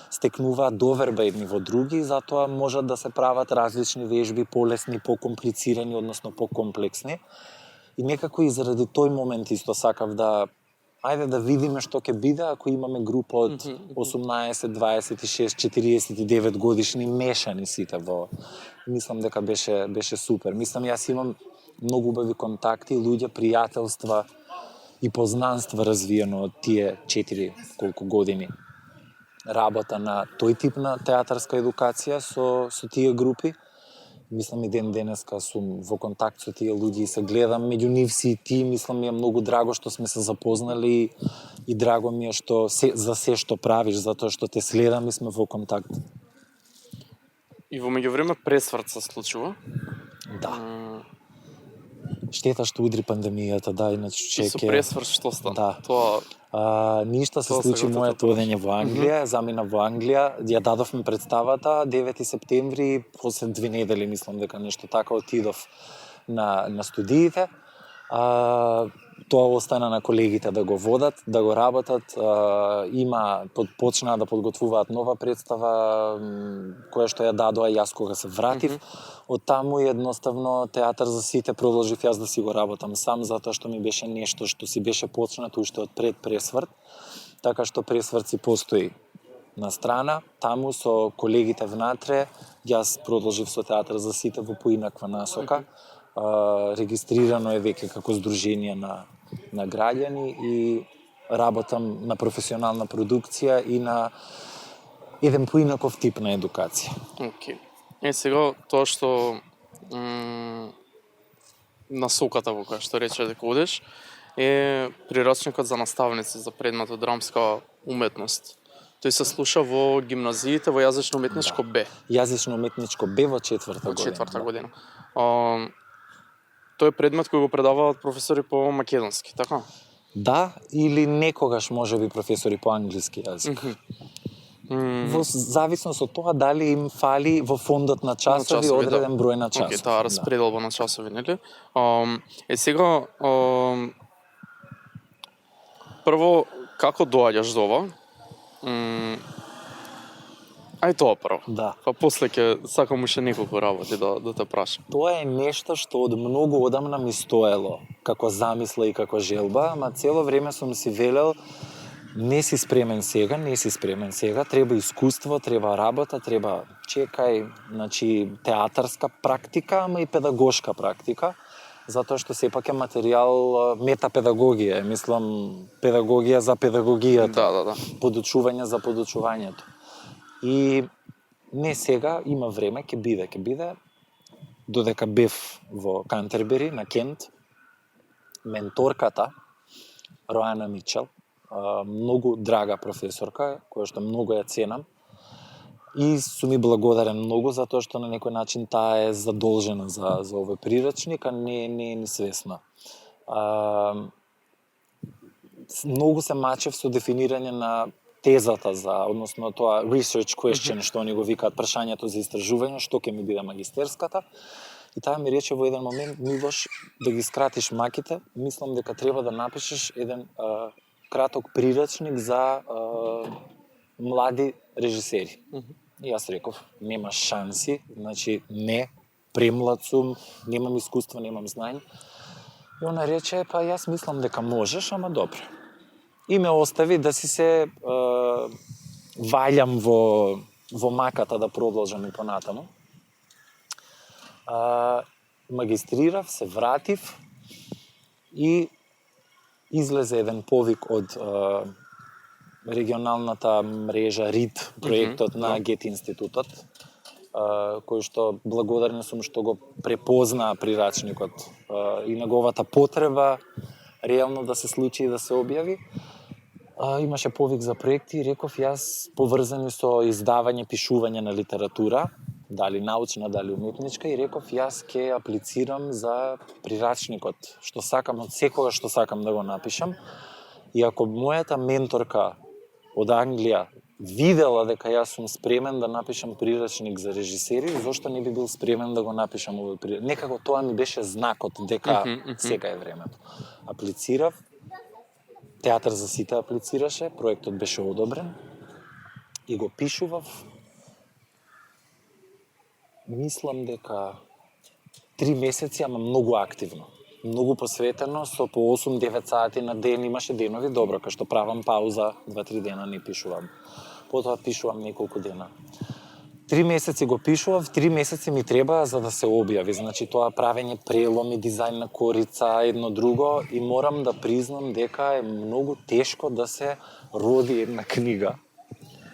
[SPEAKER 2] стекнуваат доверба едни во други, затоа можат да се прават различни вежби, полесни, покомплицирани, односно покомплексни. И некако и заради тој момент исто сакав ајде да видиме што ќе биде ако имаме група од 18, 26, 49 годишни мешани сите во. Мислам дека беше супер. Мислам јас имам многу убави контакти, луѓе, пријателства и познанства развиено од тие 4 колку години работа на тој тип на театарска едукација со тие групи. Мислам и ден денеска сум во контакт со тие луѓе и се гледам меѓу нив си и ти, мислам ми е многу драго што сме се запознали и драго ми е што за се што правиш, затоа што те следам и сме во контакт.
[SPEAKER 1] И во меѓувреме пресврт се случува?
[SPEAKER 2] Да. Штета што удри пандемијата, иначе
[SPEAKER 1] И со пресврт што стана?
[SPEAKER 2] Да.
[SPEAKER 1] Тоа
[SPEAKER 2] Ништо се случи моето одење во Англија, замина во Англија, ја дадовме представата 9 септември, после 2 недели мислам дека нешто така отидов на студиите. Тоа остана на колегите да го водат, да го работат. Почнаа да подготвуваат нова представа која што ја дадоа јас кога се вратив. Од таму едноставно театар за сите продолжив јас да си го работам сам, затоа што ми беше нешто што си беше почнато уште од пред пресврт. Така што пресврт си постои на страна, таму со колегите внатре, јас продолжив со театар за сите во поинаква насока. Регистрирано е веќе како здружение на граѓани и работам на професионална продукција и на еден поинаков тип на едукација.
[SPEAKER 1] Океј. Сега тоа што насоката во која што рече дека одеш е прирачникот за наставници за предметот драмска уметност. Тој се слуша во гимназиите во јазично-уметничко Б.
[SPEAKER 2] Јазично-уметничко Б во четврта година.
[SPEAKER 1] Во четврта година. Тој е предмет кој го предаваат професори по македонски, така?
[SPEAKER 2] Да, или некогаш можеби професори по англиски јазик. Во зависност од тоа дали им фали во фондот на часови одреден број на часови.
[SPEAKER 1] Таа распределба на часови, нели? Сега прво како доаѓаш до ова? Ај тоа прво.
[SPEAKER 2] Да.
[SPEAKER 1] Па после ќе сакам уште неколку работи да те прашам.
[SPEAKER 2] Тоа е нешто што од многу одамна ми стоело како замисла и како желба, ама цело време сум си велел не си спремен сега, треба искуство, треба работа, треба театарска практика, ама и педагошка практика, затоа што сепак е материјал метапедагогија, мислам педагогија за педагогијата.
[SPEAKER 1] Да.
[SPEAKER 2] Подучување за подучувањето. И не сега, има време, ќе биде. Додека бев во Кантербери, на Кент, менторката, Роана Мичел, многу драга професорка, која што многу ја ценам. И сум ми благодарен многу затоа што на некој начин таа е задолжена за овој прирачник, а не е ни свесна. Многу се мачев со дефинирање на тезата односно тоа research question, што они го викаат прашањето за истражување, што ќе ми биде магистерската. И таа ми рече во еден момент: Милош, да ги скратиш маките, мислам дека треба да напишеш еден краток прирачник за млади режисери. И јас реков, нема шанси, значи не, премлад сум, немам искуство, немам знање. И она рече, па јас мислам дека можеш, ама добро. И ме остави да си се ваљам во маката да продолжам и понатаму. Магистрирав, се вратив и излезе еден повик од регионалната мрежа РИД, проектот на Гет институтот, кој што благодарен сум што го препознаа прирачникот и неговата потреба реално да се случи и да се објави. Имаше повик за проекти и реков јас, поврзани со издавање, пишување на литература, дали научна, дали уметничка, и реков јас ќе аплицирам за прирачникот, што сакам од секога што сакам да го напишам. И ако мојата менторка од Англија видела дека јас сум спремен да напишам прирачник за режисери, зошто не би бил спремен да го напишам овој прирачник? Некако тоа ми беше знакот дека сега е времето. Аплицирав, Театар за сите аплицираше, проектот беше одобрен и го пишував. Мислам дека 3 месеци, ама многу активно. Многу посветено, со по 8-9 сати на ден, имаше денови, добро, кај што правам пауза, 2-3 дена не пишувам. Потоа пишувам неколку дена. 3 месеци го пишував, 3 месеци ми треба за да се објави. Значи тоа правење преломи, дизајн на корица, едно друго, и морам да признам дека е многу тешко да се роди една книга.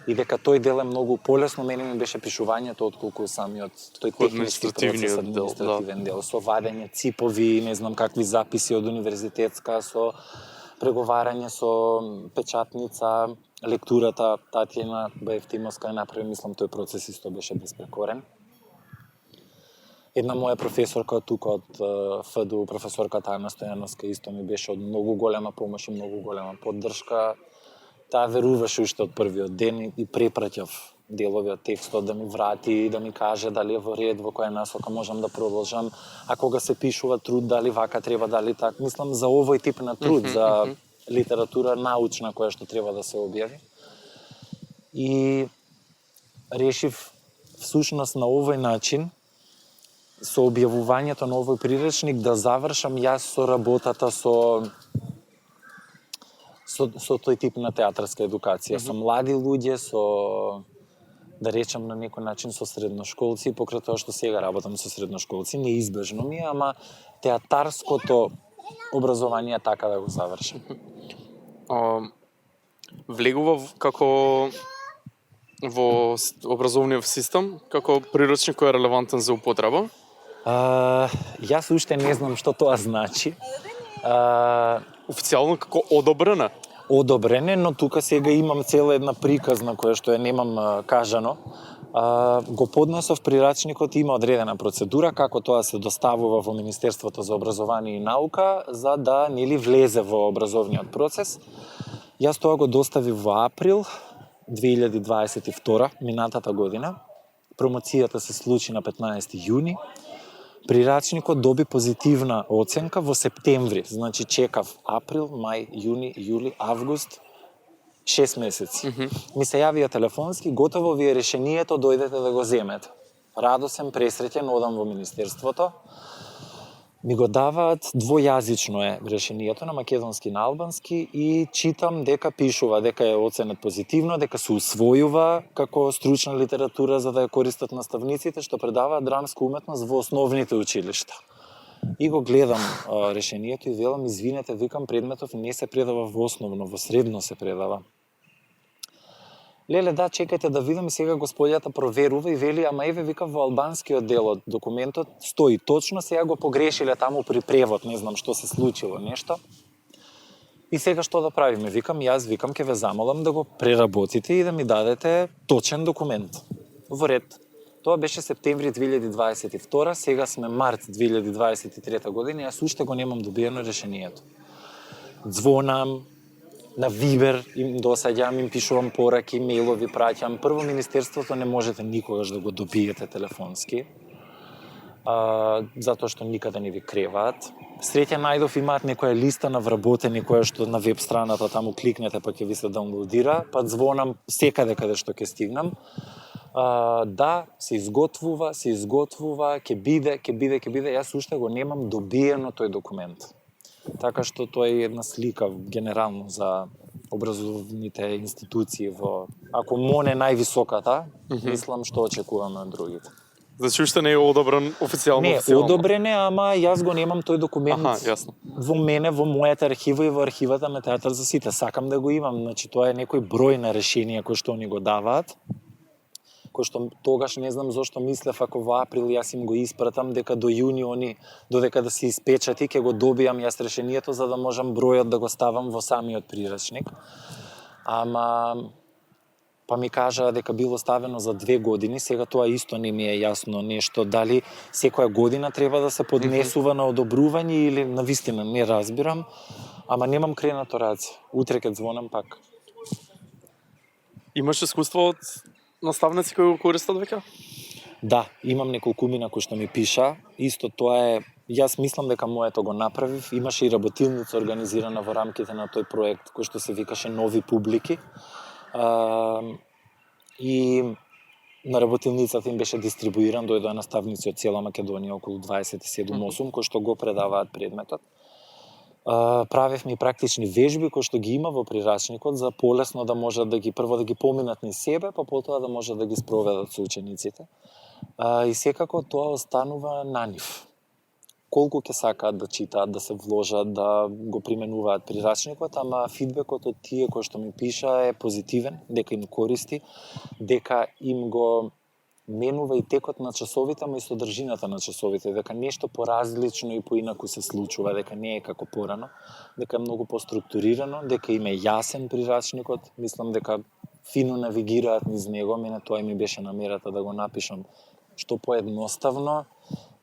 [SPEAKER 2] И дека тој дел е многу полесно, мене ми беше пишувањето отколку самиот тој технички процес, административен дел, со вадење ципови, не знам какви записи од универзитетска, со преговарање со печатница, лектурата, Татјана Баевтимовска направи, мислам тој процес исто беше безпрекорен. Една моја професорка тука од ФДУ, професорката Ана Стојановска, исто ми беше од многу голема помош и многу голема поддршка. Таа веруваше уште од првиот ден и препраќав делови од текстот да ми врати и да ми каже дали е во ред, во која насока можам да продолжам, а кога се пишува труд, дали вака треба, дали така. Мислам за овој тип на труд, за литература научна која што треба да се објави. И решив всушност на овој начин, со објавувањето на овој прирачник, да завршам јас со работата со тој тип на театарска едукација, со млади луѓе, со, да речам на некој начин, со средношколци, покрај тоа што сега работам со средношколци, неизбежно ми е, ама театарското образование така да го завршам.
[SPEAKER 1] Влегува како во образовниот систем, како прирачник кој е релевантен за употреба?
[SPEAKER 2] Јас уште не знам што тоа значи.
[SPEAKER 1] Официјално како одобрена?
[SPEAKER 2] Одобрене, но тука сега имам цела една приказна која што ја немам кажано. Го поднесов прирачникот, има одредена процедура како тоа се доставува во Министерството за образование и наука за да нели влезе во образовниот процес. Јас тоа го доставив во април 2022, минатата година. Промоцијата се случи на 15 јуни. Прирачникот доби позитивна оценка во септември, значи чекав април, мај, јуни, јули, август, 6 месеци. Ми се јавија телефонски, готово ви е решението, дојдете да го земете. Радосен, пресреќен, одам во Министерството. Ми го даваат двојазично е решението на македонски и на албански и читам дека пишува, дека е оценет позитивно, дека се усвојува како стручна литература за да ја користат наставниците што предаваат драмска уметност во основните училишта. И го гледам решението и велам, извинете, викам, предметов не се предава во основно, во средно се предава. Леле, да, чекајте да видам, и сега господјата проверува и вели, ама еве, вика, во албанскиот дел од документот стои точно, сега го погрешиле таму при превод, не знам што се случило, нешто. И сега што да правиме? Јас викам, ќе ве замолам да го преработите и да ми дадете точен документ. Во ред. Тоа беше септември 2022, сега сме март 2023 година и јас уште го немам добиено решението. Звонам, на Вибер им досаѓам, им пишувам пораки, мејлови праќам. Прво, Министерството не можете никогаш да го добиете телефонски, затоа што никаде не ви креваат. Среќа најдов имаат некоја листа на вработени која што на веб страната таму кликнете па ќе ви се даунлодира, па звонам секаде каде што ќе стигнам. Да, се изготвува, ќе биде, јас уште го немам добиено тој документ. Така што тоа е една слика генерално за образовните институции во, ако МОН е највисоката, мислам што очекуваме од другите.
[SPEAKER 1] Значи уште не е одобрен официјално?
[SPEAKER 2] Не, одобрен е, ама јас го немам тој документ во мене, во мојата архива и во архивата на Театар за сите. Сакам да го имам, значи тоа е некој број на решенија кои што ни го даваат, кој што тогаш не знам зошто мислев ако во април јас им го испратам дека до јуни они додека да се испечати ќе го добијам јас решението за да можам бројот да го ставам во самиот прирачник. Ама па ми кажаа дека било ставено за 2 години, сега тоа исто не ми е јасно нешто, дали секоја година треба да се поднесува на одобрување или навистина не разбирам, ама немам кренато раце. Утре ќе звонам пак.
[SPEAKER 1] Имаш искуство од наставници кои го користат веќе?
[SPEAKER 2] Да, имам неколкумина кои што ми пиша. Исто тоа е, јас мислам дека моето го направив. Имаше и работилница организирана во рамките на тој проект кој што се викаше Нови публики. И на работилницата им беше дистрибуиран, дојдоа наставници од цела Македонија, околу 27-8, кои што го предаваат предметот. Правевме и практични вежби кои што ги има во прирачникот за полесно да можат да ги прво да ги поминат низ себе, па потоа да можат да ги спроведат со учениците. И секако тоа останува на нив. Колку ќе сакаат да читаат, да се вложат, да го применуваат прирачникот, ама фидбекот од тие кои што ми пиша е позитивен, дека им користи, дека им го менува и текот на часовите, ама и содржината на часовите, дека нешто поразлично и поинаку се случува, дека не е како порано, дека е многу поструктурирано, дека им е јасен прирачникот, мислам дека фино навигираат низ него, мене тоа ми беше намерата да го напишам што поедноставно,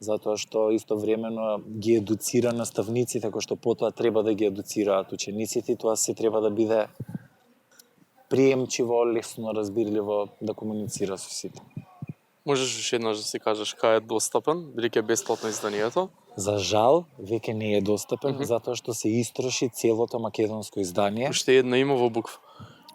[SPEAKER 2] затоа што истовремено ги едуцира наставниците кои што потоа треба да ги едуцираат учениците, тоа се треба да биде приемчиво, лесно разбирливо да комуницира со сите.
[SPEAKER 1] Можеш уште еднаш да си кажеш кај е достапен, бидејќи е бесплатно изданието?
[SPEAKER 2] За жал, веќе не е достапен, затоа што се истроши целото македонско издание.
[SPEAKER 1] Уште една има во буква.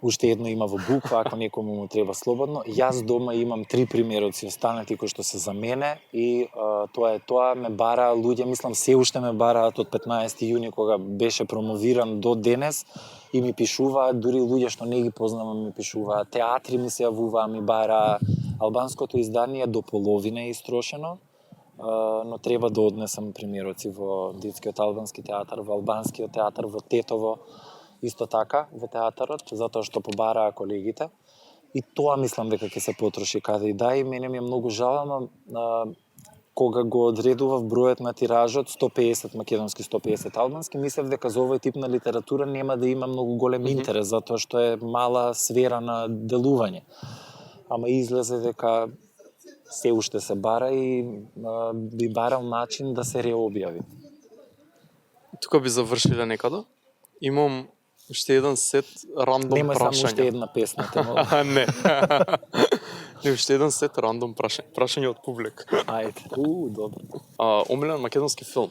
[SPEAKER 2] Уште едно има во буква, ако некому му треба слободно. Јас дома имам 3 примероци останати кои што се за мене и тоа е тоа, ме бараа луѓе, мислам се уште ме бараат од 15 јуни кога беше промовиран до денес и ми пишуваат, дури луѓе што не ги познавам ми пишуваат, театри ми се јавуваа, ми бараа. Албанското издание до половина е истрошено, но треба да однесам примероци во детскиот албански театар, во албанскиот театар, во Тетово, исто така во театарот, затоа што побараа колегите. И тоа мислам дека ќе се потроши каде и да, и мене ми е многу жал, ама кога го одредував бројот на тиражот 150 македонски, 150 албански, мислев дека за овој тип на литература нема да има многу голем интерес, затоа што е мала сфера на делување. Ама излезе дека се уште се бара и би барал начин да се реобјави.
[SPEAKER 1] Тука би завршиле некаде. Имам уште еден сет рандом прашања.
[SPEAKER 2] Нема само уште една песна, те молам.
[SPEAKER 1] Не. Не, уште еден сет рандом прашања од публик.
[SPEAKER 2] Ајде. Добро.
[SPEAKER 1] Омилен македонски филм?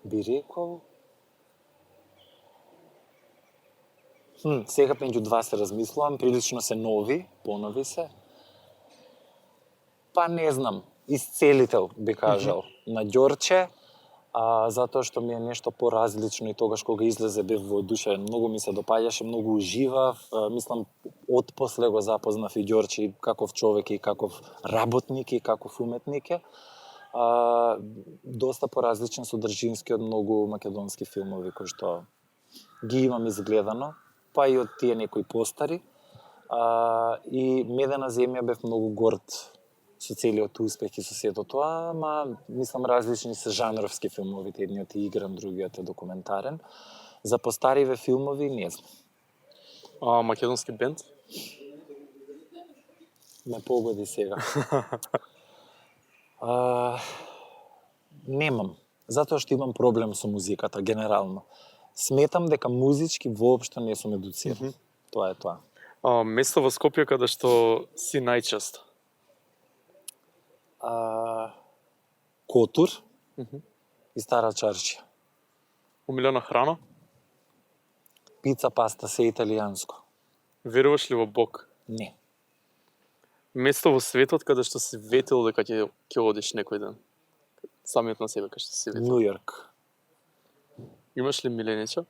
[SPEAKER 2] Би рекол... Сега меѓу два се размислувам, прилично се нови, понови се. Па не знам, Исцелител би кажал, на Ѓорче, затоа што ми е нешто поразлично и тогаш кога излезе бев воодушевен, многу ми се допаѓаше, многу уживав, мислам отпосле го запознав и Ѓорче и каков човек и каков работник и каков уметник е. Доста поразличен содржински од многу македонски филмови кои што ги имам изгледано, па и од тие некои постари. И Медена земја бев многу горд со целиот успех и со сето тоа, ама мислам различни се жанровски филмовите, едниот е игран, другиот е документарен. За постариве филмови не знам.
[SPEAKER 1] Македонски бенд?
[SPEAKER 2] Ме погоди сега. Немам, затоа што имам проблем со музиката генерално. Сметам дека музички воопшто не сум едуциран. Тоа е тоа.
[SPEAKER 1] Место во Скопје каде што си најчесто?
[SPEAKER 2] Котур и Стара Чаршија.
[SPEAKER 1] Омилена храна?
[SPEAKER 2] Пица, паста, се италијанско.
[SPEAKER 1] Веруваш ли во Бог?
[SPEAKER 2] Не.
[SPEAKER 1] Место во светот каде што си ветил дека ќе одиш некој ден? Самиот на себе каде што си ветил?
[SPEAKER 2] Нью Йорк.
[SPEAKER 1] Имаш ли миленича?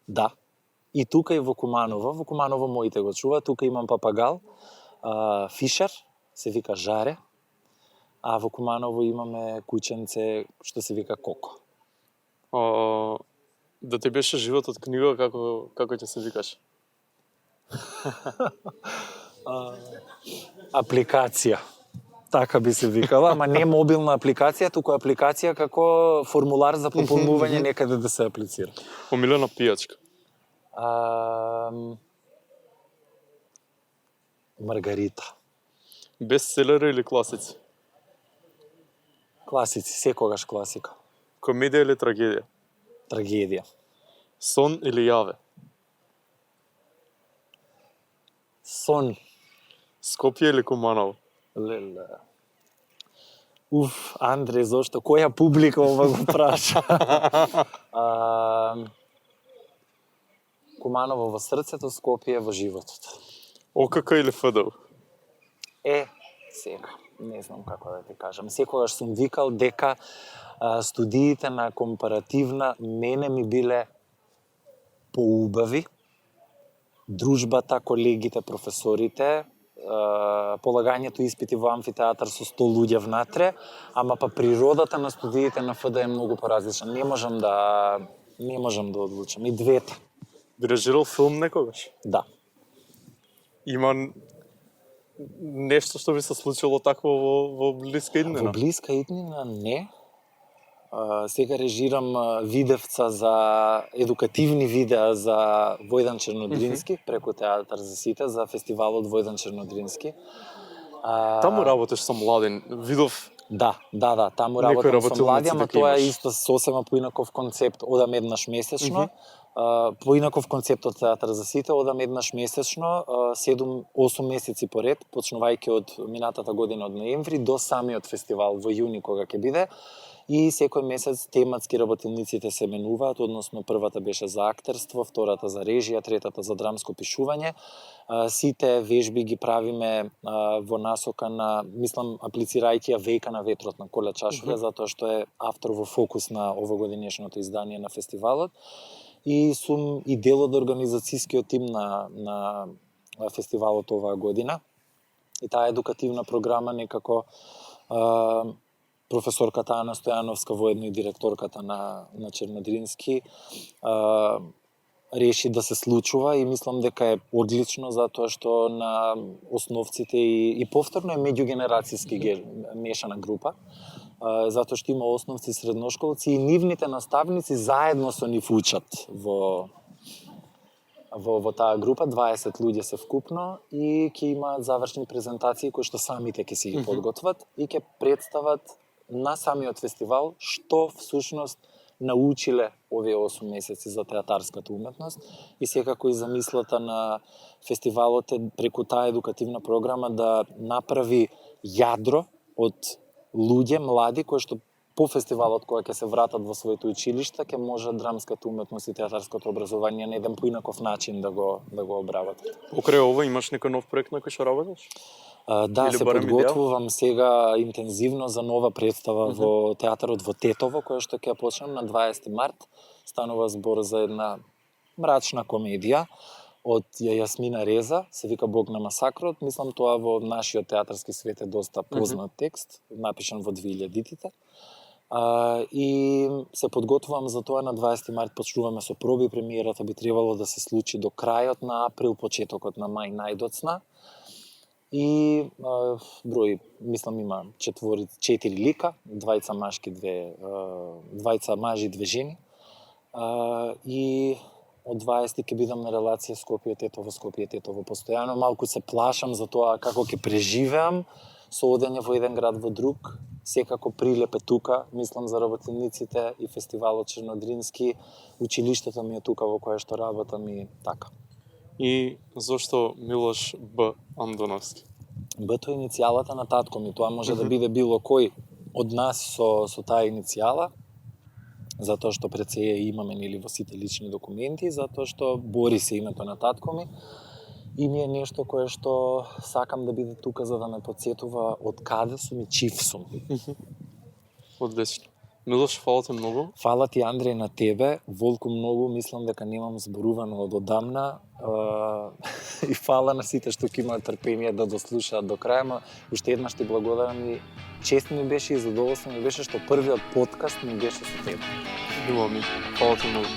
[SPEAKER 2] Да. И тука и во Куманово моите го чува, тука имам папагал, Фишер, се вика Жаре, а во Куманово имаме кученце што се вика Коко.
[SPEAKER 1] Да ти беше животот книга, како ќе се викаш?
[SPEAKER 2] Апликација. Така би се викала, ама не мобилна апликација, туку апликација како формулар за пополнување некаде да се аплицира.
[SPEAKER 1] Омилена пијачка?
[SPEAKER 2] Маргарита.
[SPEAKER 1] Бестселери или класици?
[SPEAKER 2] Класици, секогаш класика.
[SPEAKER 1] Комедија или трагедија?
[SPEAKER 2] Трагедија.
[SPEAKER 1] Сон или јаве?
[SPEAKER 2] Сон.
[SPEAKER 1] Скопје или Куманово?
[SPEAKER 2] Леле. Андре, зошто? Која публика ова го праша? Куманово во срцето, Скопје во животот.
[SPEAKER 1] ОКК или ФДУ?
[SPEAKER 2] Сега, не знам како да ти кажам. Секогаш сум викал дека студиите на компаративна мене ми биле поубави. Дружбата, колегите, професорите, полагањето испити во амфитеатар со 100 луѓе внатре, ама па природата на студиите на ФД е многу поразлична. Не можам да одлучам. И двете.
[SPEAKER 1] Би режирал филм некогаш?
[SPEAKER 2] Да.
[SPEAKER 1] Има нешто што би се случило такво во блиска иднина?
[SPEAKER 2] Во блиска иднина не. Сега режирам видевца за едукативни видеа за Војдан Чернодрински преку Театар за сите за фестивалот Војдан Чернодрински.
[SPEAKER 1] Таму работиш со млади, видов.
[SPEAKER 2] Да, таму
[SPEAKER 1] Некој
[SPEAKER 2] работам со млади, ама
[SPEAKER 1] дека
[SPEAKER 2] тоа е
[SPEAKER 1] имаш.
[SPEAKER 2] исто сосема поинаков концепт, одам еднаш месечно. Поинаков концепт од Театар за сите, одам еднаш месечно, 7-8 месеци поред, почнувајќи од минатата година од ноември до самиот фестивал во јуни кога ќе биде. И секој месец тематски работилниците се менуваат, односно првата беше за актерство, втората за режија, третата за драмско пишување. Сите вежби ги правиме во насока на, мислам, аплицирајќи ја Вејка на ветрот на Коле Чашуле, затоа што е автор во фокус на овогодишното издание на фестивалот. И сум и дел од организацијскиот тим на фестивалот оваа година. И таа едукативна програма некако професорката Ана Стојановска, воедно и директорката на Чернодрински, реши да се случува и мислам дека е одлично затоа што на основците и повторно е меѓугенерацијски мешана група, затоа што има основци и средношколци и нивните наставници заедно со нив учат во таа група, 20 луѓе се вкупно и ќе имаат завршни презентации кои што самите ќе си ги подготват и ќе представат на самиот фестивал што всушност научиле овие 8 месеци за театарската уметност и секако и замислата на фестивалот е преку таа едукативна програма да направи јадро од луѓе млади кои што по фестивалот кога ќе се вратат во своите училишта ќе може драмската уметност и театарското образование на еден поинаков начин да го обработат.
[SPEAKER 1] Покрај ова имаш некој нов проект на кој што работиш?
[SPEAKER 2] Да, се подготвувам сега интензивно за нова представа во театарот во Тетово, која што ќе почнам на 20 март. Станува збор за една мрачна комедија од Јасмина Реза, се вика Бог на масакрот. Мислам тоа во нашиот театарски свет е доста познат текст, напишан во 2000-тите. И се подготвувам за тоа на 20 март, почнуваме со проби, премиерата би требало да се случи до крајот на април, почетокот на мај најдоцна. И број, мислам има 4 лика, двајца мажи, 2 жени. И од 20 ќе бидам на релација Скопје-Тетово постојано. Малку се плашам за тоа како ќе преживеам со одење во еден град во друг. Секако прилеп е тука, мислам за работениците и фестивалот Чернодрински, училиштето ми е тука во кое што работам и така.
[SPEAKER 1] И зошто Милош Б. Андоновски?
[SPEAKER 2] Б-то е иницијалата на татко ми, тоа може да биде било кој од нас со таа иницијала, затоа што пред се имаме нели во сите лични документи, затоа што Борис е името на татко ми. И ми е нешто кое што сакам да биде тука за да ме потсетува од каде сум и чив сум.
[SPEAKER 1] Одлично. Милош, фала ти многу.
[SPEAKER 2] Фала ти, Андреј, на тебе. Волку многу, мислам дека немам зборувано од одамна. И фала на сите што ќе имаат трпение да дослушаат до крај, уште еднаш ти благодарам и чест ми беше и задоволство ми беше што првиот подкаст ми беше со тебе.
[SPEAKER 1] Било ми. Фала ти многу.